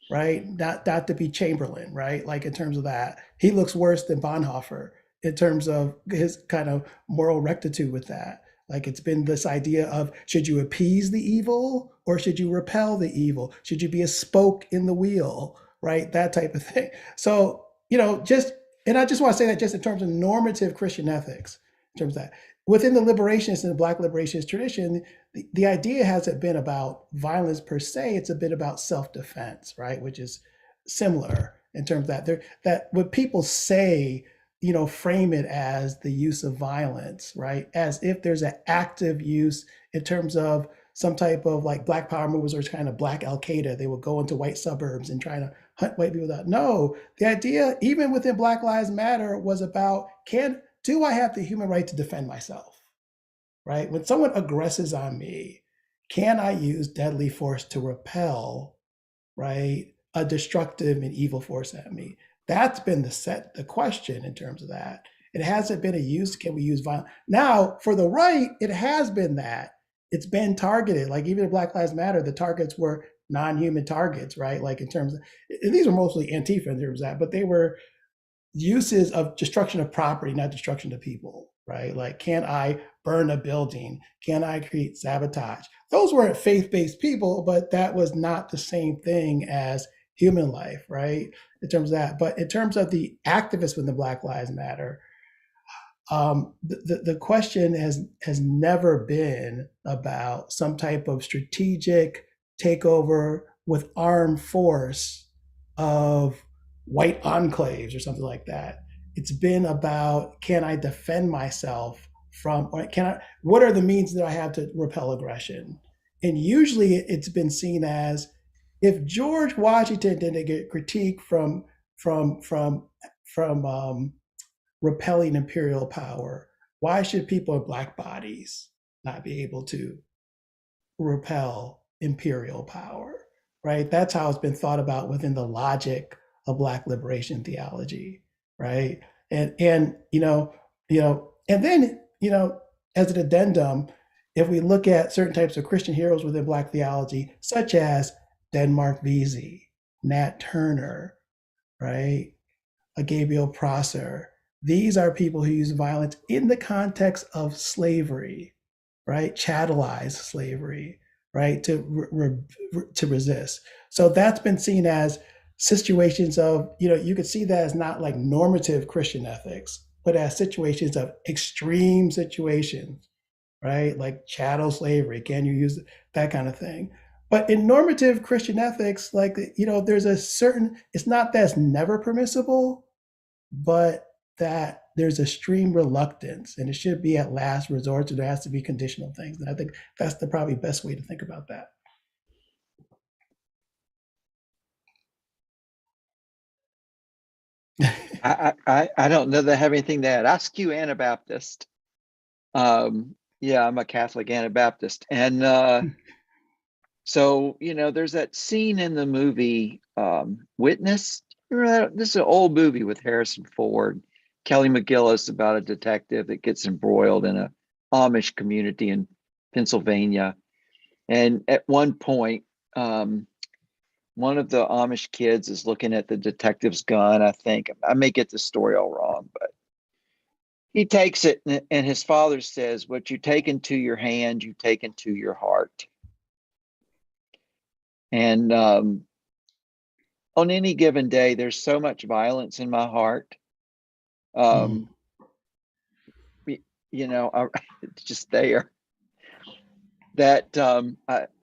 right? Not to be Chamberlain, right? Like in terms of that, he looks worse than Bonhoeffer in terms of his kind of moral rectitude with that. Like it's been this idea of, should you appease the evil or should you repel the evil? Should you be a spoke in the wheel, right? That type of thing. So, and I just want to say that just in terms of normative Christian ethics, in terms of that, within the liberationist and the Black liberationist tradition, the idea hasn't been about violence per se, it's a bit about self-defense, right? Which is similar in terms of that what people say, frame it as the use of violence, right? As if there's an active use in terms of some type of like Black Power movements or kind of Black Al-Qaeda. They would go into white suburbs and try to hunt white people down. No, the idea, even within Black Lives Matter, was about, do I have the human right to defend myself, right? When someone aggresses on me, can I use deadly force to repel, right, a destructive and evil force at me? That's been the question in terms of that. It hasn't been a use, can we use violence? Now, for the right, it has been that. It's been targeted. Like even in Black Lives Matter, the targets were non-human targets, right? Like in terms of, and these were mostly Antifa in terms of that, but they were uses of destruction of property, not destruction of people, right? Like, can I burn a building? Can I create sabotage? Those weren't faith-based people, but that was not the same thing as human life, right? In terms of that. But in terms of the activists within the Black Lives Matter, the question has never been about some type of strategic takeover with armed force of white enclaves or something like that. It's been about, can I defend myself from, or what are the means that I have to repel aggression? And usually it's been seen as, if George Washington didn't get critique from repelling imperial power, why should people in Black bodies not be able to repel imperial power, right? That's how it's been thought about within the logic of Black liberation theology, right? And then, as an addendum, if we look at certain types of Christian heroes within Black theology, such as Denmark Vesey, Nat Turner, right? Gabriel Prosser, these are people who use violence in the context of slavery, right? Chattelized slavery, right? To resist. So that's been seen as situations of, you could see that as not like normative Christian ethics, but as situations of extreme situations, right? Like chattel slavery, can you use that kind of thing? But in normative Christian ethics, like, there's a certain, it's not that it's never permissible, but that there's extreme reluctance and it should be at last resort, so there has to be conditional things. And I think that's the probably best way to think about that. I don't know that I have anything to add. Ask you, Anabaptist. Yeah, I'm a Catholic Anabaptist. And so, there's that scene in the movie Witness. Remember that? This is an old movie with Harrison Ford, Kelly McGillis, about a detective that gets embroiled in a Amish community in Pennsylvania. And at one point, one of the Amish kids is looking at the detective's gun. I think I may get the story all wrong, but he takes it, and his father says, "What you take into your hand, you take into your heart." And on any given day, there's so much violence in my heart. It's just there that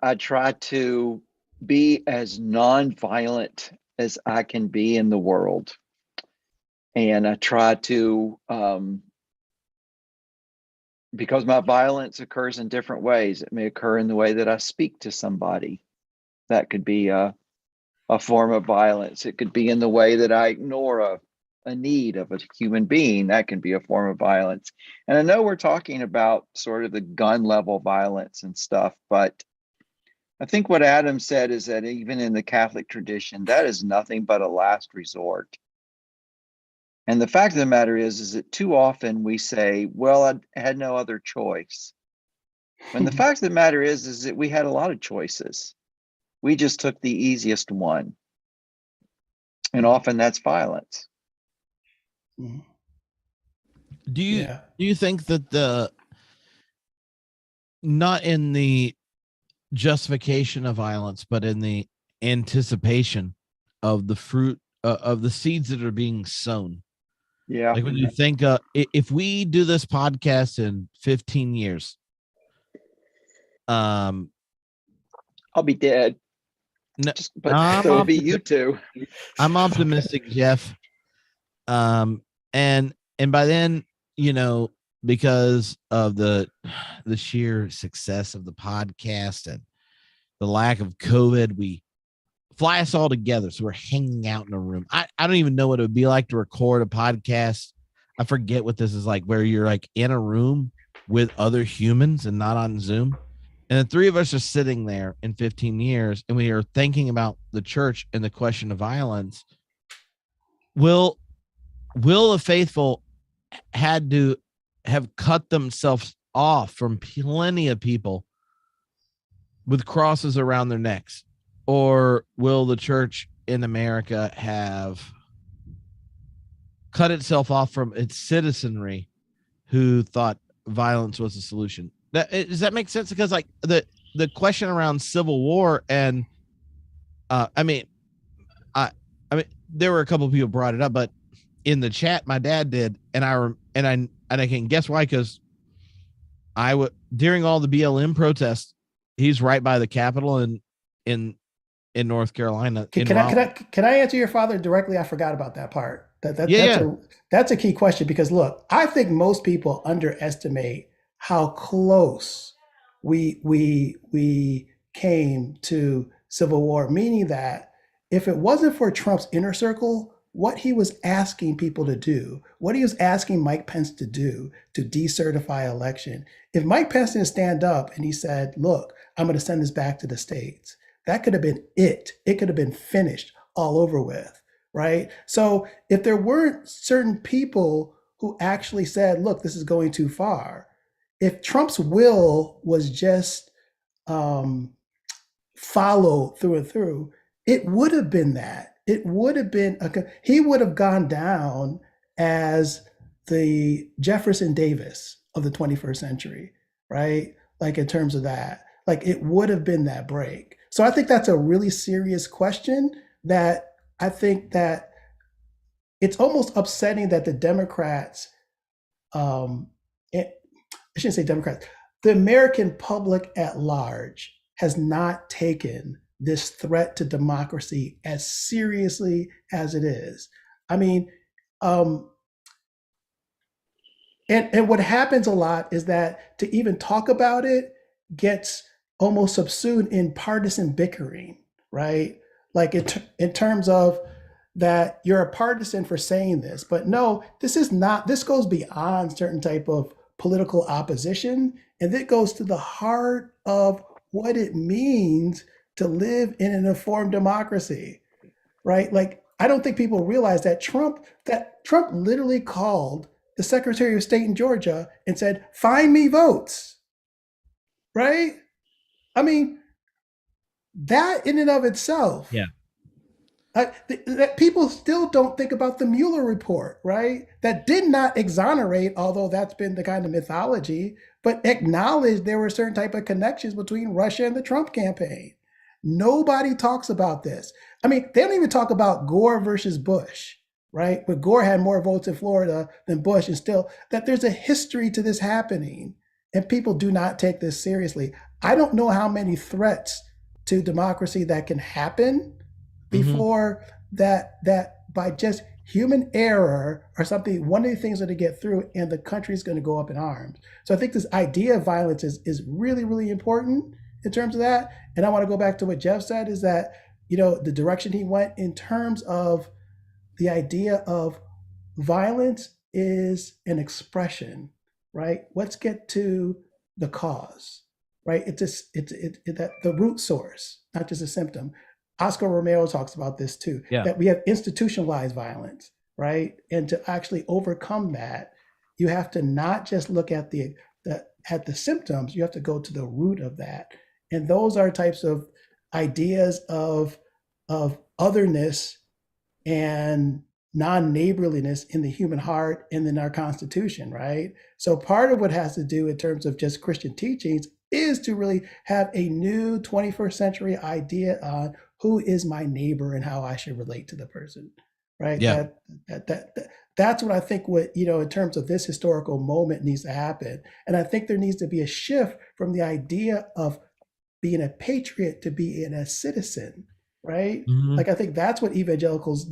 I try to be as non-violent as I can be in the world. And I try to, because my violence occurs in different ways. It may occur in the way that I speak to somebody. That could be a form of violence. It could be in the way that I ignore a need of a human being. That can be a form of violence. And I know we're talking about sort of the gun level violence and stuff, but I think what Adam said is that even in the Catholic tradition, that is nothing but a last resort. And the fact of the matter is that too often we say, well, I had no other choice. When the fact of the matter is that we had a lot of choices. We just took the easiest one. And often that's violence. Do you think that not in the justification of violence, but in the anticipation of the fruit of the seeds that are being sown? Yeah. Like when you think, if we do this podcast in 15 years, I'll be dead. No, but so will be you two. I'm optimistic, Jeff. And by then, because of the sheer success of the podcast and the lack of COVID, we fly us all together. So we're hanging out in a room. I don't even know what it would be like to record a podcast. I forget what this is like, where you're like in a room with other humans and not on Zoom. And the three of us are sitting there in 15 years, and we are thinking about the church and the question of violence. Will the faithful had to have cut themselves off from plenty of people with crosses around their necks? Or will the church in America have cut itself off from its citizenry who thought violence was a solution? Does that make sense? Because like the question around civil war, and I mean there were a couple of people brought it up, but in the chat my dad did, and I can guess why, because during all the BLM protests, he's right by the Capitol in North Carolina. Can I answer your father directly? I forgot about that part. That's a key question, because look, I think most people underestimate how close we came to civil war, meaning that if it wasn't for Trump's inner circle, what he was asking people to do, what he was asking Mike Pence to do to decertify election, if Mike Pence didn't stand up and he said, look, I'm going to send this back to the states, that could have been it. It could have been finished all over with, right? So if there weren't certain people who actually said, look, this is going too far, if Trump's will was just followed through and through, it would have been that. It would have been, he would have gone down as the Jefferson Davis of the 21st century, right? Like in terms of that, like it would have been that break. So I think that's a really serious question that I think that it's almost upsetting that the Democrats, I shouldn't say Democrats, the American public at large has not taken this threat to democracy as seriously as it is. I mean, and what happens a lot is that to even talk about it gets almost subsumed in partisan bickering, right? Like in terms of that you're a partisan for saying this, but no, this goes beyond certain type of political opposition, and it goes to the heart of what it means to live in an informed democracy, right? Like I don't think people realize that Trump literally called the Secretary of State in Georgia and said, "Find me votes." Right? I mean, that in and of itself. Yeah. That people still don't think about the Mueller report, right? That did not exonerate, although that's been the kind of mythology, but acknowledged there were certain type of connections between Russia and the Trump campaign. Nobody talks about this. I mean, they don't even talk about Gore versus Bush, right? But Gore had more votes in Florida than Bush, and still that there's a history to this happening, and people do not take this seriously. I don't know how many threats to democracy that can happen before that by just human error or something, one of the things that to get through, and the country is going to go up in arms. So I think this idea of violence is really, really important in terms of that. And I want to go back to what Jeff said, is that, you know, the direction he went in terms of the idea of violence is an expression, right? Let's get to the cause, right? It's that the root source, not just a symptom. Oscar Romero talks about this too, that we have institutionalized violence, right? And to actually overcome that, you have to not just look at the symptoms, you have to go to the root of that. And those are types of ideas of otherness and non-neighborliness in the human heart and in our Constitution, right? So part of what has to do in terms of just Christian teachings is to really have a new 21st century idea on who is my neighbor and how I should relate to the person, right? Yeah. That's what I think what, you know, in terms of this historical moment needs to happen. And I think there needs to be a shift from the idea of being a patriot to being a citizen, right? Like, I think that's what evangelicals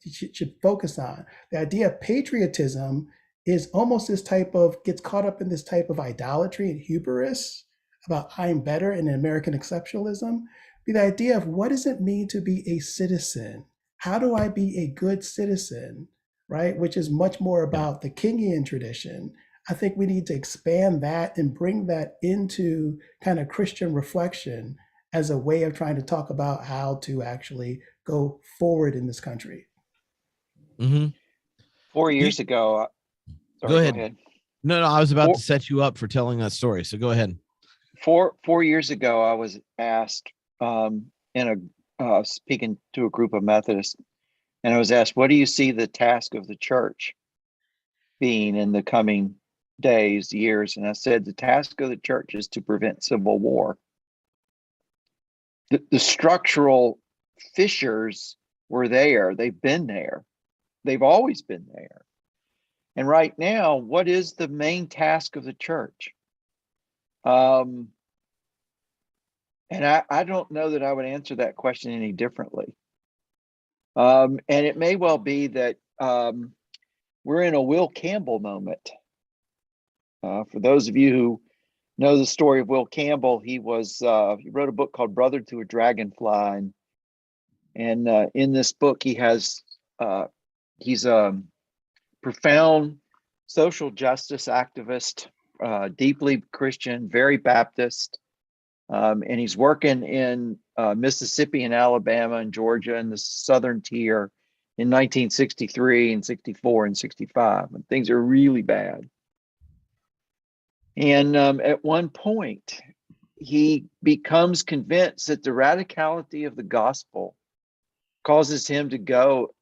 should focus on. The idea of patriotism is almost this type of, gets caught up in this type of idolatry and hubris about I'm better and American exceptionalism. Be the idea of what does it mean to be a citizen? How do I be a good citizen, right? Which is much more about the Kingian tradition. I think we need to expand that and bring that into kind of Christian reflection as a way of trying to talk about how to actually go forward in this country. 4 years ago, sorry, go ahead. No, I was about to set you up for telling that story. So go ahead. 4 years ago, I was asked speaking to a group of Methodists, and I was asked, what do you see the task of the church being in the coming days, years? And I said, the task of the church is to prevent civil war. The structural fissures were there. They've been there. They've always been there. And right now, what is the main task of the church? And I don't know that I would answer that question any differently. And it may well be that we're in a Will Campbell moment. For those of you who know the story of Will Campbell, he wrote a book called Brother to a Dragonfly. And in this book, he's a profound social justice activist, deeply Christian, very Baptist. And he's working in Mississippi and Alabama and Georgia and the Southern Tier in 1963 and 64 and 65. And things are really bad. And at one point, he becomes convinced that the radicality of the gospel causes him to go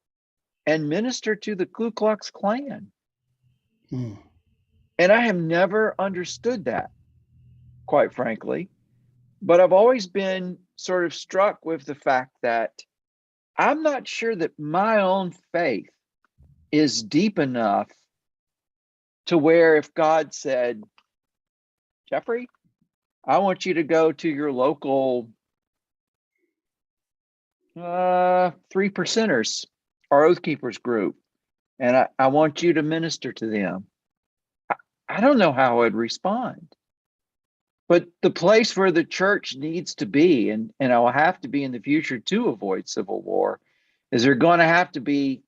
and minister to the Ku Klux Klan. And I have never understood that, quite frankly. But I've always been sort of struck with the fact that I'm not sure that my own faith is deep enough to where if God said, Jeffrey, I want you to go to your local 3%ers, our Oath Keepers group, and I want you to minister to them. I don't know how I'd respond. But the place where the church needs to be, and I will have to be in the future to avoid civil war, is they're going to have to be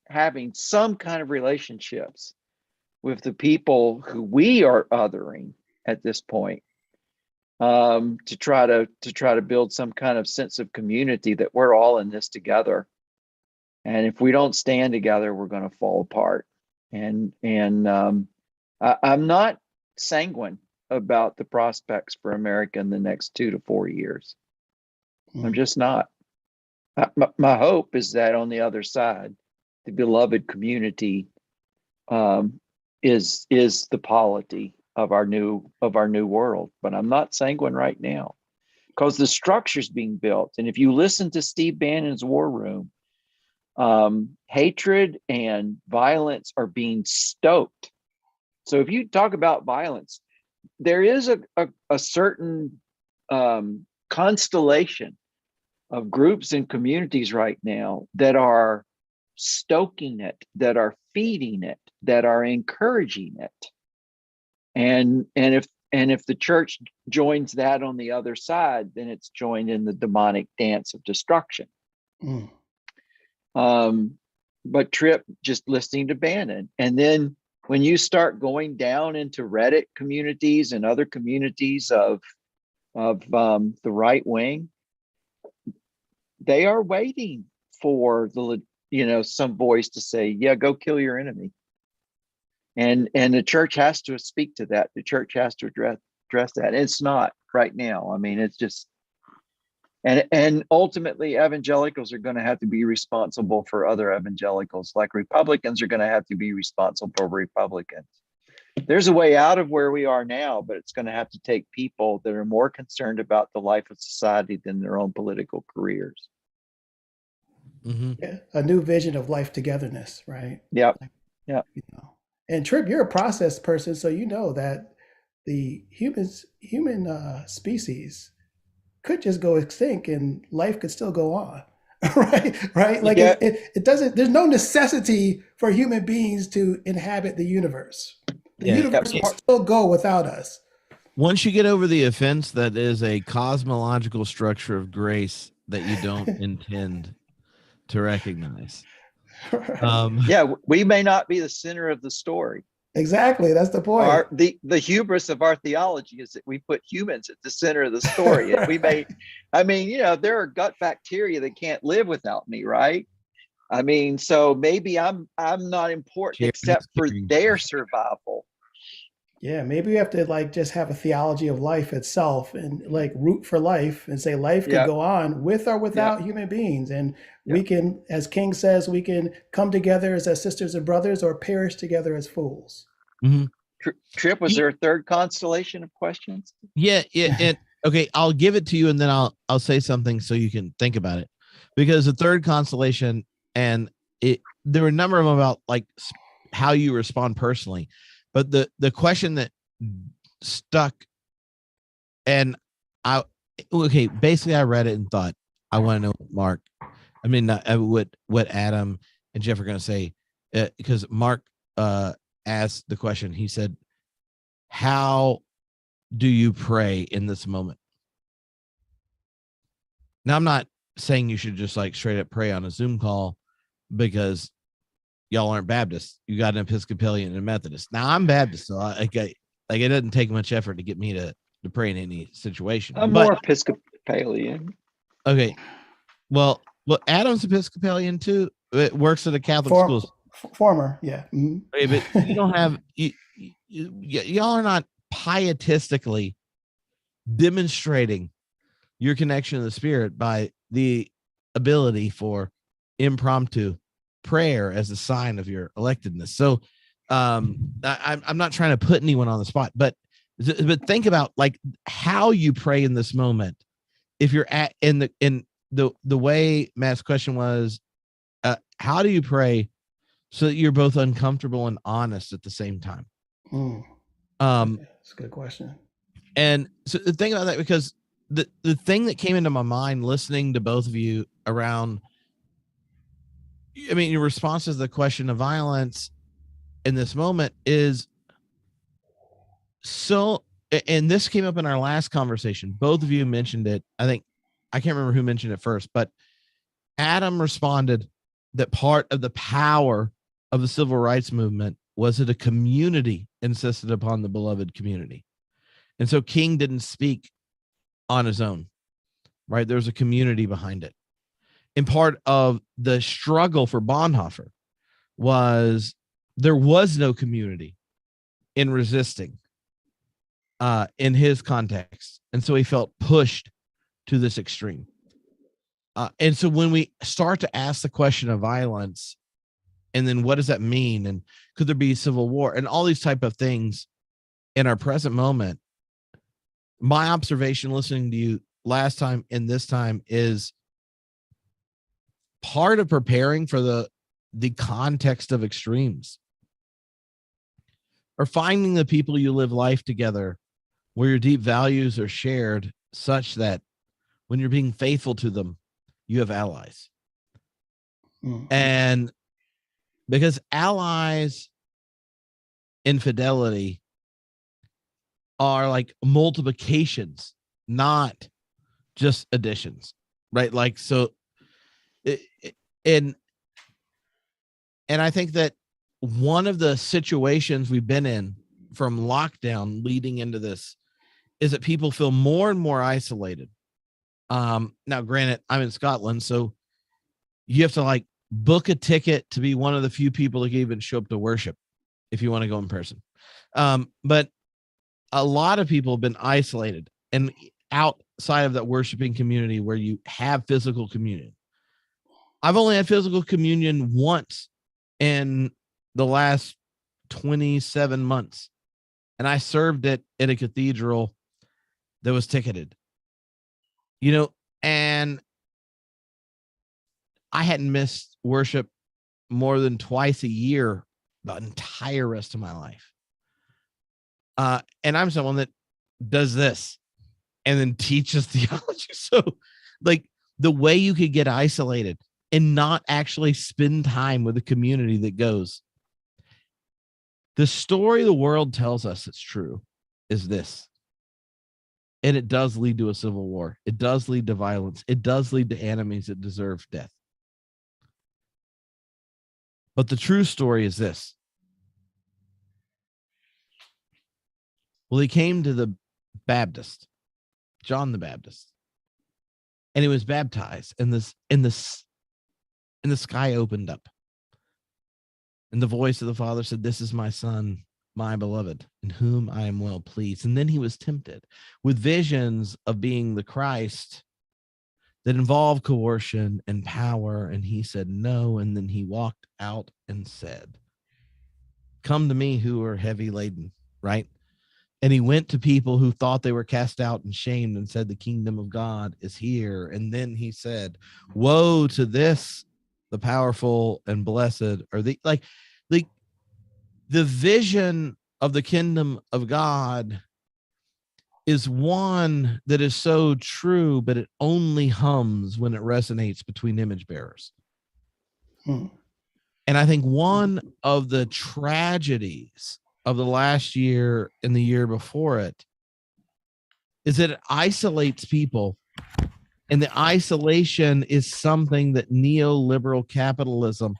having some kind of relationships with the people who we are othering at this point, to try to build some kind of sense of community that we're all in this together. And if we don't stand together, we're going to fall apart. And I'm not sanguine about the prospects for America in the next 2 to 4 years. I'm just not. My hope is that on the other side, the beloved community is the polity of our new world. But I'm not sanguine right now, because the structure's being built. And if you listen to Steve Bannon's War Room, hatred and violence are being stoked. So if you talk about violence, there is a certain constellation of groups and communities right now that are stoking it, that are feeding it, that are encouraging it. And if the church joins that on the other side, then it's joined in the demonic dance of destruction. But Tripp, just listening to Bannon, and then when you start going down into Reddit communities and other communities of the right wing, they are waiting for some voice to say, yeah, go kill your enemy. And the church has to speak to that. The church has to address that. It's not right now. I mean, it's just, and ultimately evangelicals are going to have to be responsible for other evangelicals, like Republicans are going to have to be responsible for Republicans. There's a way out of where we are now, but it's going to have to take people that are more concerned about the life of society than their own political careers. Yeah, a new vision of life togetherness, right? Yep. Yeah. And Tripp, you're a process person, so you know that the human species could just go extinct and life could still go on. right. Like it doesn't. There's no necessity for human beings to inhabit the universe. The universe will still go without us. Once you get over the offense that is a cosmological structure of grace that you don't intend to recognize. We may not be the center of the story. Exactly, that's the point. The hubris of our theology is that we put humans at the center of the story. And we may, there are gut bacteria that can't live without me, right? I mean, so maybe I'm not important except for their survival. Yeah, maybe we have to just have a theology of life itself and root for life and say life could go on with or without human beings. And we can, as King says, we can come together as sisters and brothers or perish together as fools. Tripp, was there a third constellation of questions? Yeah. And okay, I'll give it to you and then I'll say something so you can think about it. Because the third constellation, and there were a number of them about how you respond personally. But the question that stuck, and basically I read it and thought, I want to know what Adam and Jeff are going to say, because Mark asked the question. He said, how do you pray in this moment? Now, I'm not saying you should just straight up pray on a Zoom call, because y'all aren't Baptists. You got an Episcopalian and a Methodist. Now I'm Baptist, so it doesn't take much effort to get me to pray in any situation. I'm more Episcopalian. Okay. Well, Adam's Episcopalian too. It works at a Catholic school. Former, yeah. Mm-hmm. Okay, but you don't have y'all are not pietistically demonstrating your connection to the Spirit by the ability for impromptu prayer as a sign of your electedness. So I'm not trying to put anyone on the spot, but think about how you pray in this moment. If you're in the way Matt's question was, how do you pray so that you're both uncomfortable and honest at the same time? That's a good question. And so think about that, because the thing that came into my mind listening to both of you around, your responses to the question of violence in this moment is so, and this came up in our last conversation. Both of you mentioned it. I can't remember who mentioned it first, but Adam responded that part of the power of the civil rights movement was that a community insisted upon the beloved community. And so King didn't speak on his own, right? There was a community behind it. And part of the struggle for Bonhoeffer was there was no community in resisting in his context. And so he felt pushed to this extreme. And so when we start to ask the question of violence, and then what does that mean? And could there be civil war and all these type of things in our present moment? My observation listening to you last time and this time is part of preparing for the context of extremes, or finding the people you live life together where your deep values are shared such that when you're being faithful to them, you have allies. And because allies in fidelity are like multiplications, not just additions, right? Like, so, and I think that one of the situations we've been in from lockdown leading into this is that people feel more and more isolated. Now, granted, I'm in Scotland, so you have to like book a ticket to be one of the few people that can even show up to worship if you want to go in person. But a lot of people have been isolated and outside of that worshiping community where you have physical communion. I've only had physical communion once in the last 27 months, and I served it at a cathedral that was ticketed, and I hadn't missed worship more than twice a year the entire rest of my life. And I'm someone that does this and then teaches theology. So like the way you could get isolated and not actually spend time with a community that goes, the story the world tells us it's true is this. And it does lead to a civil war. It does lead to violence. It does lead to enemies that deserve death. But the true story is this. Well, he came to the Baptist, John the Baptist, and he was baptized, and the sky opened up. And the voice of the Father said, "This is my Son, my beloved, in whom I am well pleased." And then he was tempted with visions of being the Christ that involved coercion and power. And he said no. And then he walked out and said, "Come to me who are heavy laden," right? And he went to people who thought they were cast out and shamed and said, "The kingdom of God is here." And then he said, "Woe to this, the powerful and blessed are the," like the vision of the kingdom of God is one that is so true, but it only hums when it resonates between image bearers. And I think one of the tragedies of the last year and the year before it is that it isolates people. And the isolation is something that neoliberal capitalism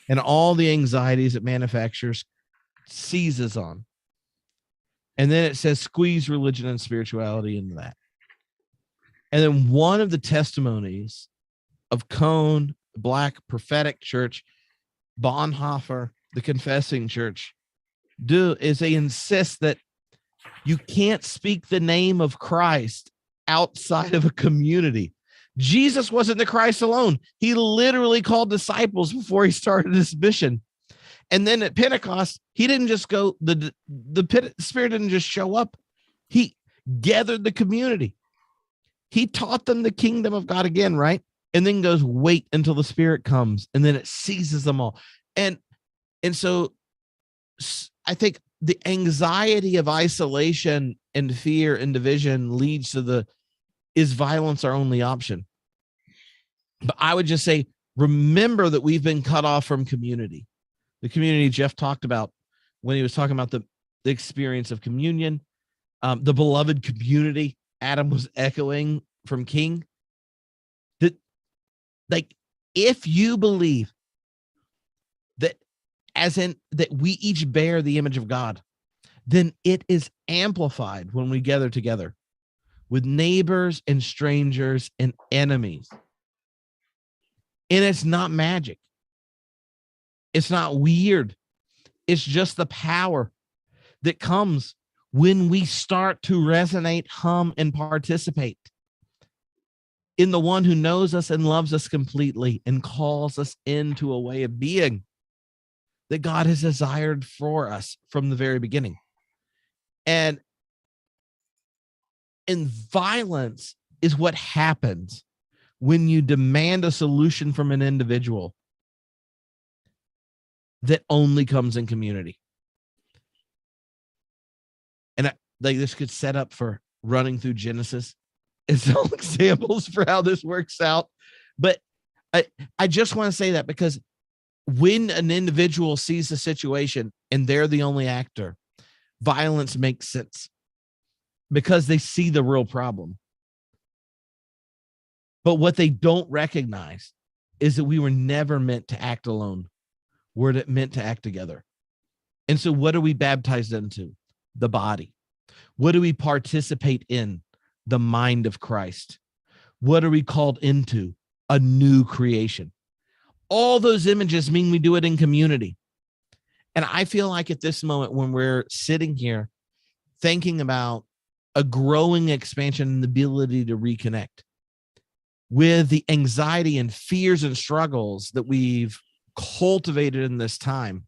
and all the anxieties it manufactures seizes on. And then it says, squeeze religion and spirituality into that. And then one of the testimonies of Cone, Black Prophetic Church, Bonhoeffer, the Confessing Church, is they insist that you can't speak the name of Christ outside of a community. Jesus wasn't the Christ alone. He literally called disciples before he started his mission. And then at Pentecost, he didn't just go, the Spirit didn't just show up. He gathered the community. He taught them the kingdom of God again, right? And then goes, wait until the Spirit comes, and then it seizes them all. And so I think the anxiety of isolation and fear and division leads to is violence our only option? But I would just say, remember that we've been cut off from community. The community Jeff talked about when he was talking about the experience of communion, the beloved community Adam was echoing from King. That, like, if you believe that, as in that we each bear the image of God, then it is amplified when we gather together with neighbors and strangers and enemies. And it's not magic. It's not weird. It's just the power that comes when we start to resonate, hum, and participate in the one who knows us and loves us completely and calls us into a way of being that God has desired for us from the very beginning. And violence is what happens when you demand a solution from an individual that only comes in community. And this could set up for running through Genesis as all examples for how this works out. But I just want to say that because when an individual sees the situation and they're the only actor, violence makes sense because they see the real problem. But what they don't recognize is that we were never meant to act alone. We're meant to act together. And so what are we baptized into? The body. What do we participate in? The mind of Christ. What are we called into? A new creation. All those images mean we do it in community. And I feel like at this moment when we're sitting here thinking about a growing expansion and the ability to reconnect with the anxiety and fears and struggles that we've cultivated in this time,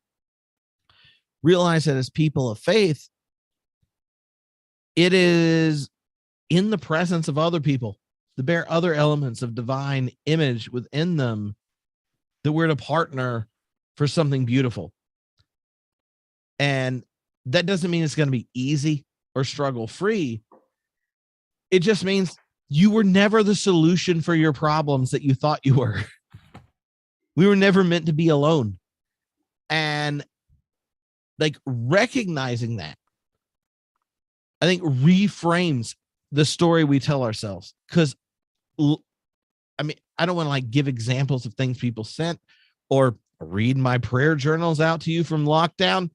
realize that as people of faith, it is in the presence of other people that bear other elements of divine image within them that we're to partner for something beautiful. And that doesn't mean it's going to be easy or struggle free. It just means you were never the solution for your problems that you thought you were. We were never meant to be alone. And like recognizing that, I think reframes the story we tell ourselves. Because I mean, I don't want to like give examples of things people sent or read my prayer journals out to you from lockdown.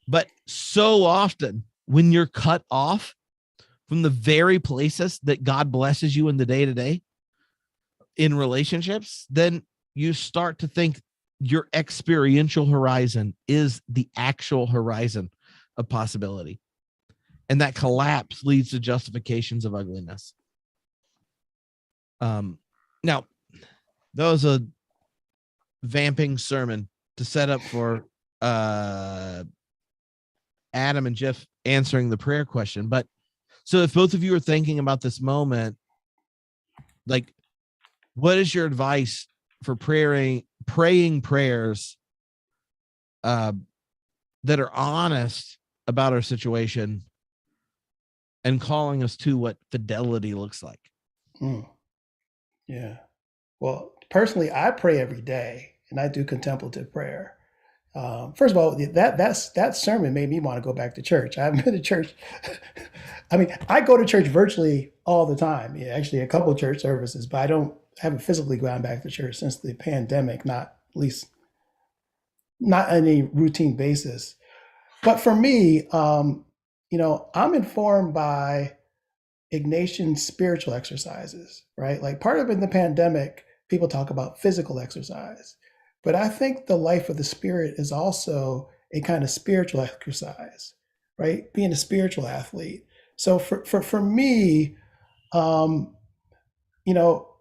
But so often when you're cut off from the very places that God blesses you in the day-to-day in relationships, then you start to think your experiential horizon is the actual horizon of possibility. And that collapse leads to justifications of ugliness. Now, that was a vamping sermon to set up for Adam and Jeff answering the prayer question. But so if both of you are thinking about this moment, like, what is your advice for praying prayers that are honest about our situation and calling us to what fidelity looks like? Yeah. Well, personally, I pray every day and I do contemplative prayer. First of all, that sermon made me want to go back to church. I haven't been to church. I mean, I go to church virtually all the time. Yeah, actually a couple of church services, but I haven't physically gone back to church since the pandemic, not on any routine basis. But for me, I'm informed by Ignatian spiritual exercises, right? Like part of it in the pandemic, people talk about physical exercise, but I think the life of the spirit is also a kind of spiritual exercise, right? Being a spiritual athlete. So for me, I don't know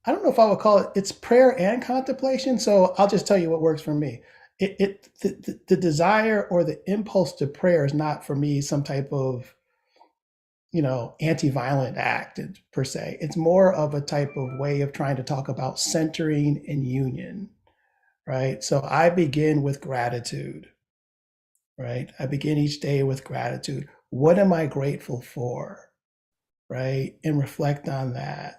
if I would call it's prayer and contemplation. So I'll just tell you what works for me. The desire or the impulse to prayer is not for me some type of anti-violent act per se. It's more of a type of way of trying to talk about centering and union, right? So I begin with gratitude, right? I begin each day with gratitude. What am I grateful for, right? And reflect on that,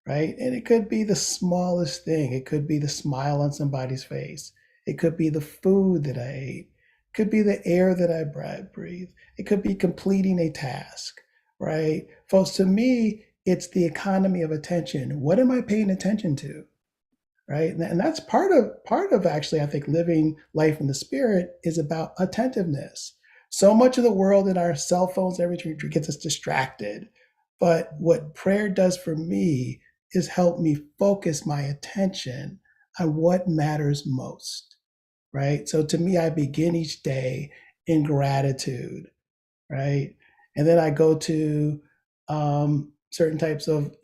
right? And it could be the smallest thing. It could be the smile on somebody's face. It could be the food that I ate. It could be the air that I breathe. It could be completing a task. Right? Folks, to me, it's the economy of attention. What am I paying attention to? Right? And that's part of actually, I think, living life in the spirit is about attentiveness. So much of the world in our cell phones, everything gets us distracted. But what prayer does for me is help me focus my attention on what matters most, right? So to me, I begin each day in gratitude, right? And then I go to certain types of,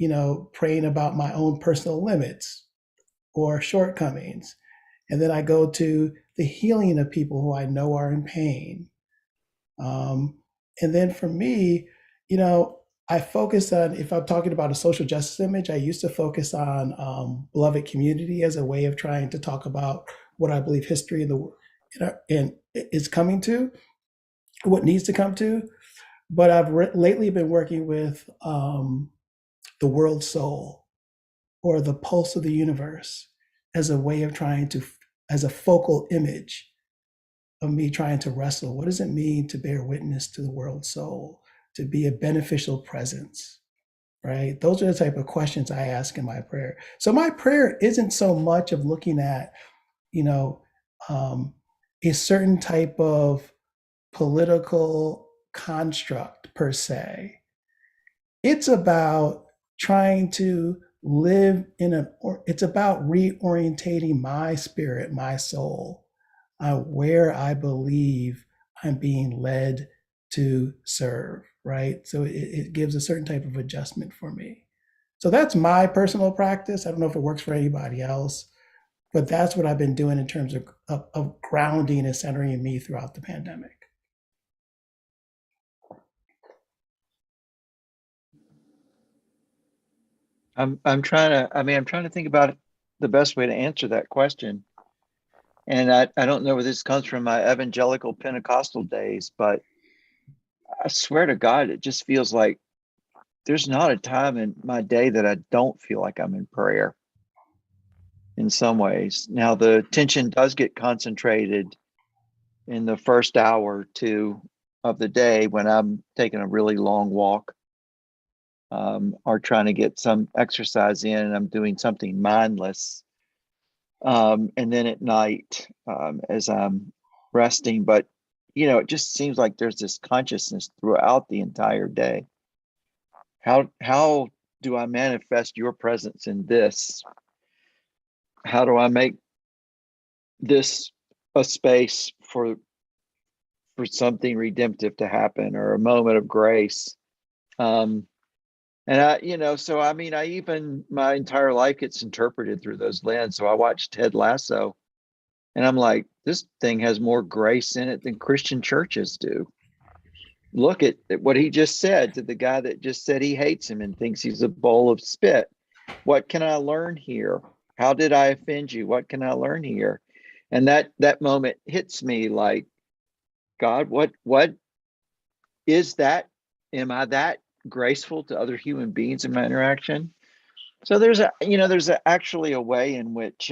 praying about my own personal limits or shortcomings. And then I go to the healing of people who I know are in pain. And then for me, I focus on, if I'm talking about a social justice image, I used to focus on beloved community as a way of trying to talk about what I believe history and is coming to, what needs to come to. But I've lately been working with the world soul or the pulse of the universe as a way of trying to, as a focal image of me trying to wrestle. What does it mean to bear witness to the world soul, to be a beneficial presence, right? Those are the type of questions I ask in my prayer. So my prayer isn't so much of looking at, a certain type of political construct per se. It's about trying to live it's about reorientating my spirit, my soul, where I believe I'm being led to serve, right? So it gives a certain type of adjustment for me. So that's my personal practice. I don't know if it works for anybody else, but that's what I've been doing in terms of grounding and centering me throughout the pandemic. I'm trying to think about the best way to answer that question. And I don't know where this comes from my evangelical Pentecostal days, but I swear to God, it just feels like there's not a time in my day that I don't feel like I'm in prayer in some ways. Now, the attention does get concentrated in the first hour or two of the day when I'm taking a really long walk, or trying to get some exercise in and I'm doing something mindless. And then at night, as I'm resting, but it just seems like there's this consciousness throughout the entire day. How do I manifest your presence in this? How do I make this a space for something redemptive to happen or a moment of grace? And I even my entire life gets interpreted through those lenses. So I watched Ted Lasso and I'm like, this thing has more grace in it than Christian churches do. Look at what he just said to the guy that just said he hates him and thinks he's a bowl of spit. What can I learn here? How did I offend you? What can I learn here? And that moment hits me like, God, what is that? Am I that graceful to other human beings in my interaction? So there's actually a way in which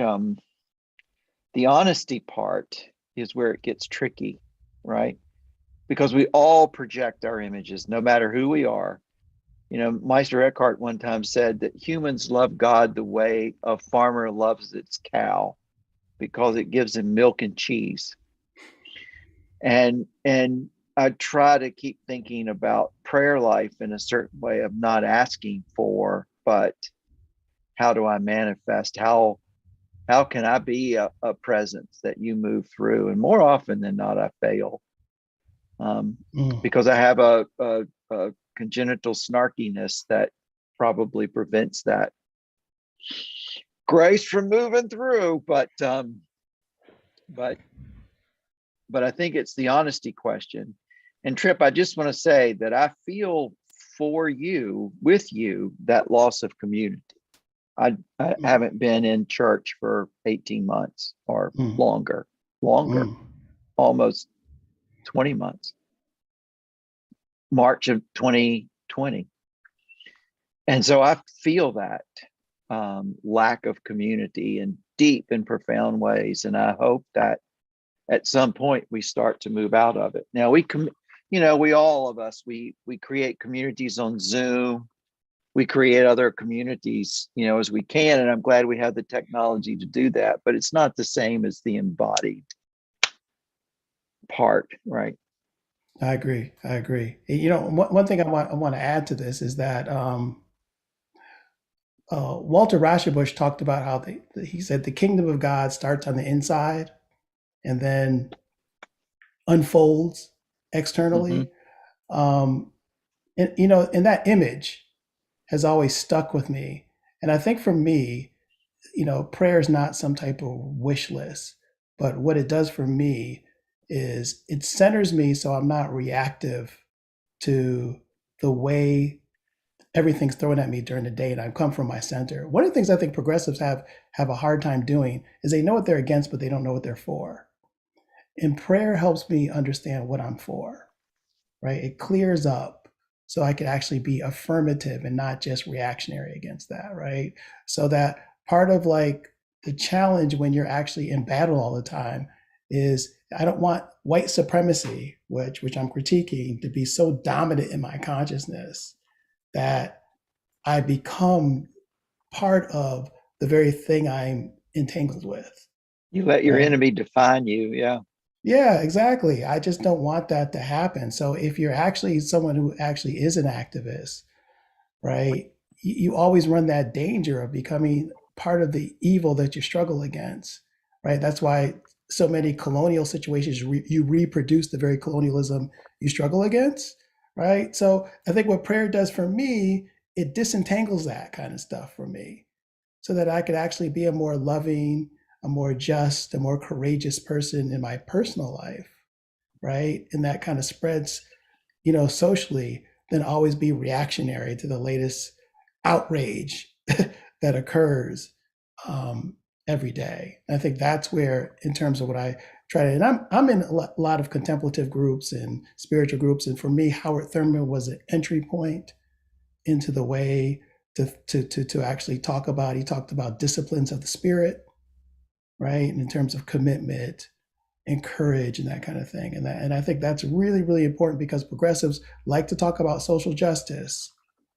the honesty part is where it gets tricky, right? Because we all project our images, no matter who we are. Meister Eckhart one time said that humans love God the way a farmer loves its cow, because it gives him milk and cheese. And I try to keep thinking about prayer life in a certain way of not asking for, but how do I manifest? How can I be a presence that you move through? And more often than not, I fail. Because I have a congenital snarkiness that probably prevents that grace from moving through. But I think it's the honesty question. And Tripp, I just want to say that I feel with you, that loss of community. I haven't been in church for 18 months or longer, almost 20 months. March of 2020. And so I feel that lack of community in deep and profound ways. And I hope that at some point we start to move out of it. Now we all of us, we create communities on Zoom. We create other communities, as we can. And I'm glad we have the technology to do that, but it's not the same as the embodied part, right? I agree. One thing I want to add to this is that Walter Rashabush talked about how he said the kingdom of God starts on the inside and then unfolds externally. And and that image has always stuck with me. And I think for me, prayer is not some type of wish list, but what it does for me is it centers me so I'm not reactive to the way everything's thrown at me during the day and I come from my center. One of the things I think progressives have a hard time doing is they know what they're against, but they don't know what they're for. And prayer helps me understand what I'm for, right? It clears up so I could actually be affirmative and not just reactionary against that, right? So that part of like the challenge when you're actually in battle all the time is I don't want white supremacy, which I'm critiquing, to be so dominant in my consciousness that I become part of the very thing I'm entangled with. You let your right? enemy define you. Yeah. Yeah, exactly. I just don't want that to happen. So if you're actually someone who actually is an activist, right, you always run that danger of becoming part of the evil that you struggle against, right? That's why so many colonial situations, you reproduce the very colonialism you struggle against, right? So I think what prayer does for me, it disentangles that kind of stuff for me so that I could actually be a more loving, a more just, a more courageous person in my personal life, right? And that kind of spreads, socially, than always be reactionary to the latest outrage that occurs every day. And I think that's where, in terms of what I try to, and I'm in a lot of contemplative groups and spiritual groups, and for me, Howard Thurman was an entry point into the way to actually talk about. He talked about disciplines of the spirit, right? And in terms of commitment and courage and that kind of thing. And I think that's really, really important because progressives like to talk about social justice,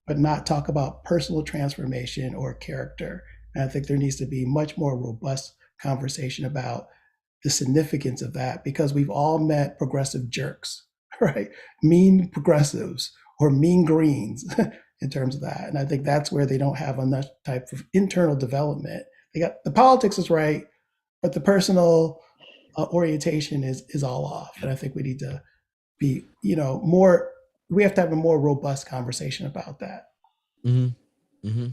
but not talk about personal transformation or character. And I think there needs to be much more robust conversation about the significance of that because we've all met progressive jerks, right? Mean progressives or mean Greens in terms of that. And I think that's where they don't have enough type of internal development. They got the politics is right, but the personal orientation is all off. And I think we need to be, more. We have to have a more robust conversation about that. Mm-hmm. Mm-hmm.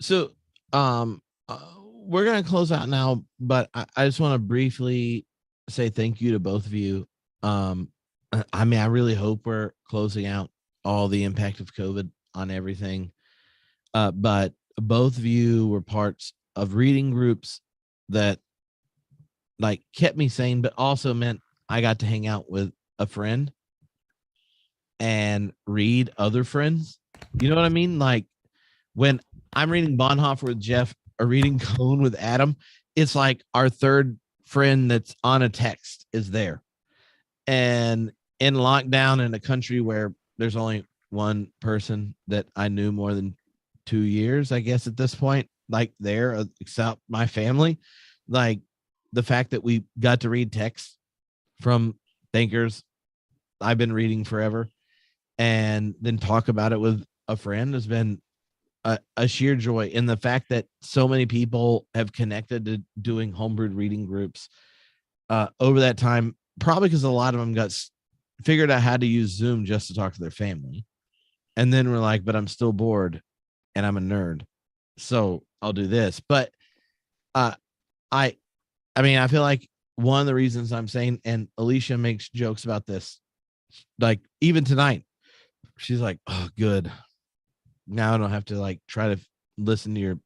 So, we're gonna close out now, but I just want to briefly say thank you to both of you. I mean, I really hope we're closing out all the impact of COVID on everything. But both of you were parts of reading groups that like kept me sane, but also meant I got to hang out with a friend and read other friends. You know what I mean? Like when I'm reading Bonhoeffer with Jeff or reading Cone with Adam, it's like our third friend that's on a text is there. And in lockdown in a country where there's only one person that I knew more than 2 years, I guess at this point, like there, except my family, like the fact that we got to read texts from thinkers I've been reading forever and then talk about it with a friend has been a sheer joy. And the fact that so many people have connected to doing homebrewed reading groups over that time, probably because a lot of them got figured out how to use Zoom just to talk to their family. And then we're like, but I'm still bored and I'm a nerd, so I'll do this. But I mean, I feel like one of the reasons I'm saying, and Alicia makes jokes about this, like even tonight, she's like, oh, good. Now I don't have to like try to listen to your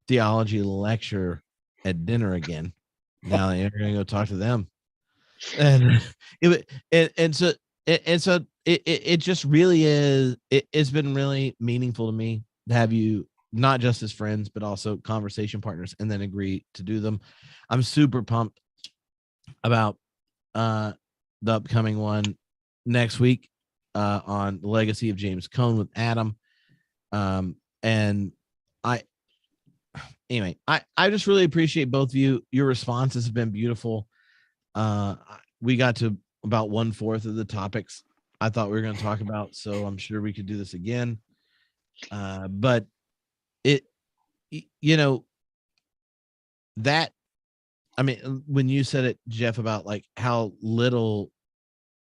theology lecture at dinner again. Now you're going to go talk to them. And so it just really is. It's been really meaningful to me to have you not just as friends, but also conversation partners, and then agree to do them. I'm super pumped about the upcoming one next week on the legacy of James Cone with Adam. And I just really appreciate both of you. Your responses have been beautiful. We got to about 1/4 of the topics I thought we were going to talk about, so I'm sure we could do this again. But it, you know, that, I mean, when you said it, Jeff, about like how little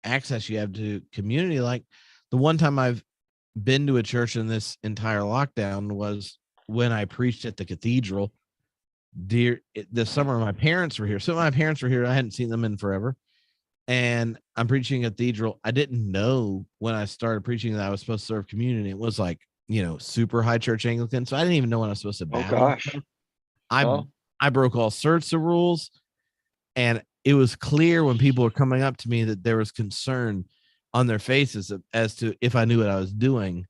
access you have to community, like the one time I've been to a church in this entire lockdown was when I preached at the cathedral. The summer my parents were here. So my parents were here. I hadn't seen them in forever. And I'm preaching a cathedral. I didn't know when I started preaching that I was supposed to serve communion. It was like, super high church Anglican. So I didn't even know when I was supposed to battle. Oh gosh. I broke all sorts of rules. And it was clear when people were coming up to me that there was concern on their faces as to if I knew what I was doing.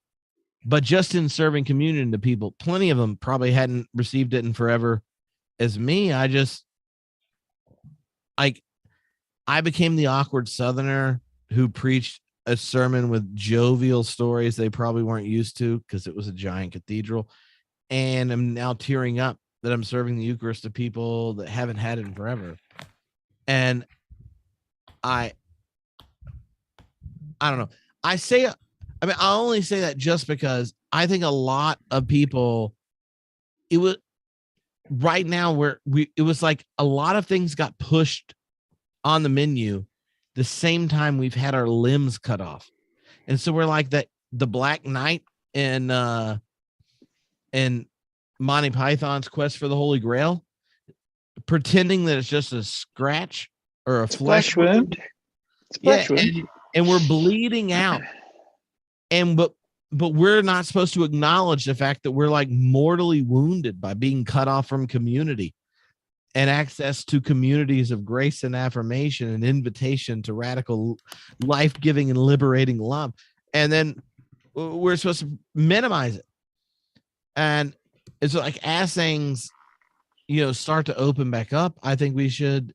But just in serving communion to people, plenty of them probably hadn't received it in forever as me. I became the awkward Southerner who preached a sermon with jovial stories they probably weren't used to because it was a giant cathedral. And I'm now tearing up that I'm serving the Eucharist to people that haven't had it in forever. And I don't know. I only say that just because I think a lot of people, it was right now where it was like a lot of things got pushed on the menu the same time we've had our limbs cut off. And so we're like the Black Knight and Monty Python's Quest for the Holy Grail, pretending that it's just a scratch or a flesh wound. Yeah, and we're bleeding out. But we're not supposed to acknowledge the fact that we're like mortally wounded by being cut off from community and access to communities of grace and affirmation and invitation to radical life-giving and liberating love. And then we're supposed to minimize it. And it's like as things, start to open back up, I think we should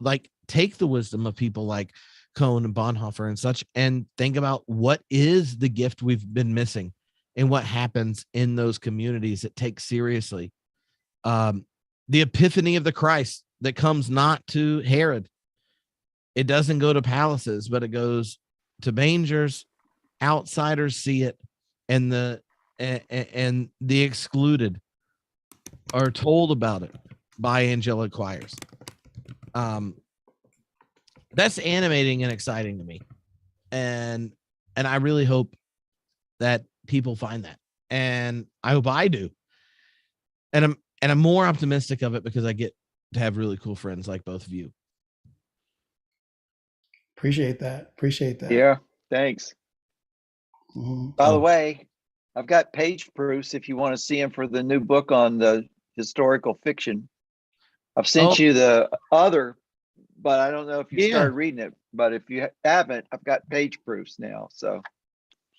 like take the wisdom of people like Cohn and Bonhoeffer and such and think about what is the gift we've been missing and what happens in those communities that take seriously the epiphany of the Christ that comes not to Herod. It doesn't go to palaces, but it goes to mangers. Outsiders see it, and the excluded are told about it by angelic choirs. That's animating and exciting to me, and I really hope that people find that, and I hope I do. And I'm more optimistic of it because I get to have really cool friends like both of you. Appreciate that. Yeah, thanks. Mm-hmm. By the way, I've got page proofs if you want to see them for the new book on the historical fiction. I've sent you the other, but I don't know if you started reading it. But if you haven't, I've got page proofs now. So,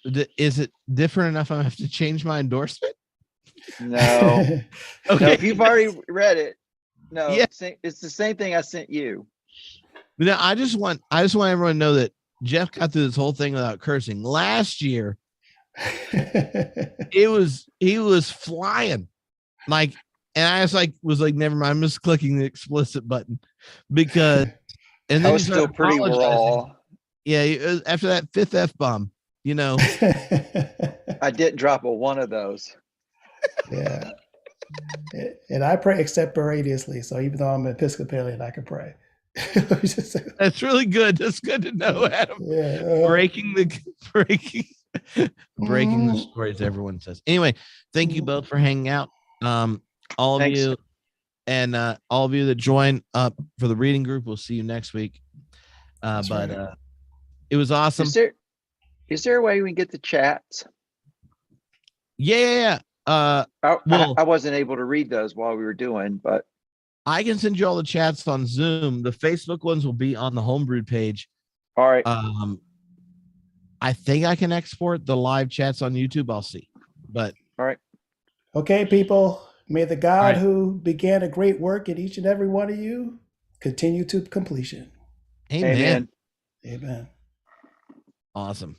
is it different enough? I have to change my endorsement. No. Okay. No, if you've already read it, no. Yeah. It's the same thing I sent you. Now, I just want everyone to know that Jeff got through this whole thing without cursing. Last year, he was flying, like, and I was like, never mind. I'm just clicking the explicit button because, and then I was still pretty raw. Yeah, after that fifth F-bomb, I didn't drop one of those. Yeah, and I pray extemporaneously. So even though I'm Episcopalian, I can pray. That's really good. That's good to know, Adam. Yeah, breaking the stories everyone says. Anyway, thank you both for hanging out. All of you and all of you that join up for the reading group. We'll see you next week. But it was awesome. Is there a way we can get the chats? Yeah. I wasn't able to read those while we were doing, but I can send you all the chats on Zoom. The Facebook ones will be on the Homebrewed page. All right. I think I can export the live chats on YouTube. I'll see. But all right. Okay, people. May the God who began a great work in each and every one of you continue to completion. Amen. Amen. Awesome.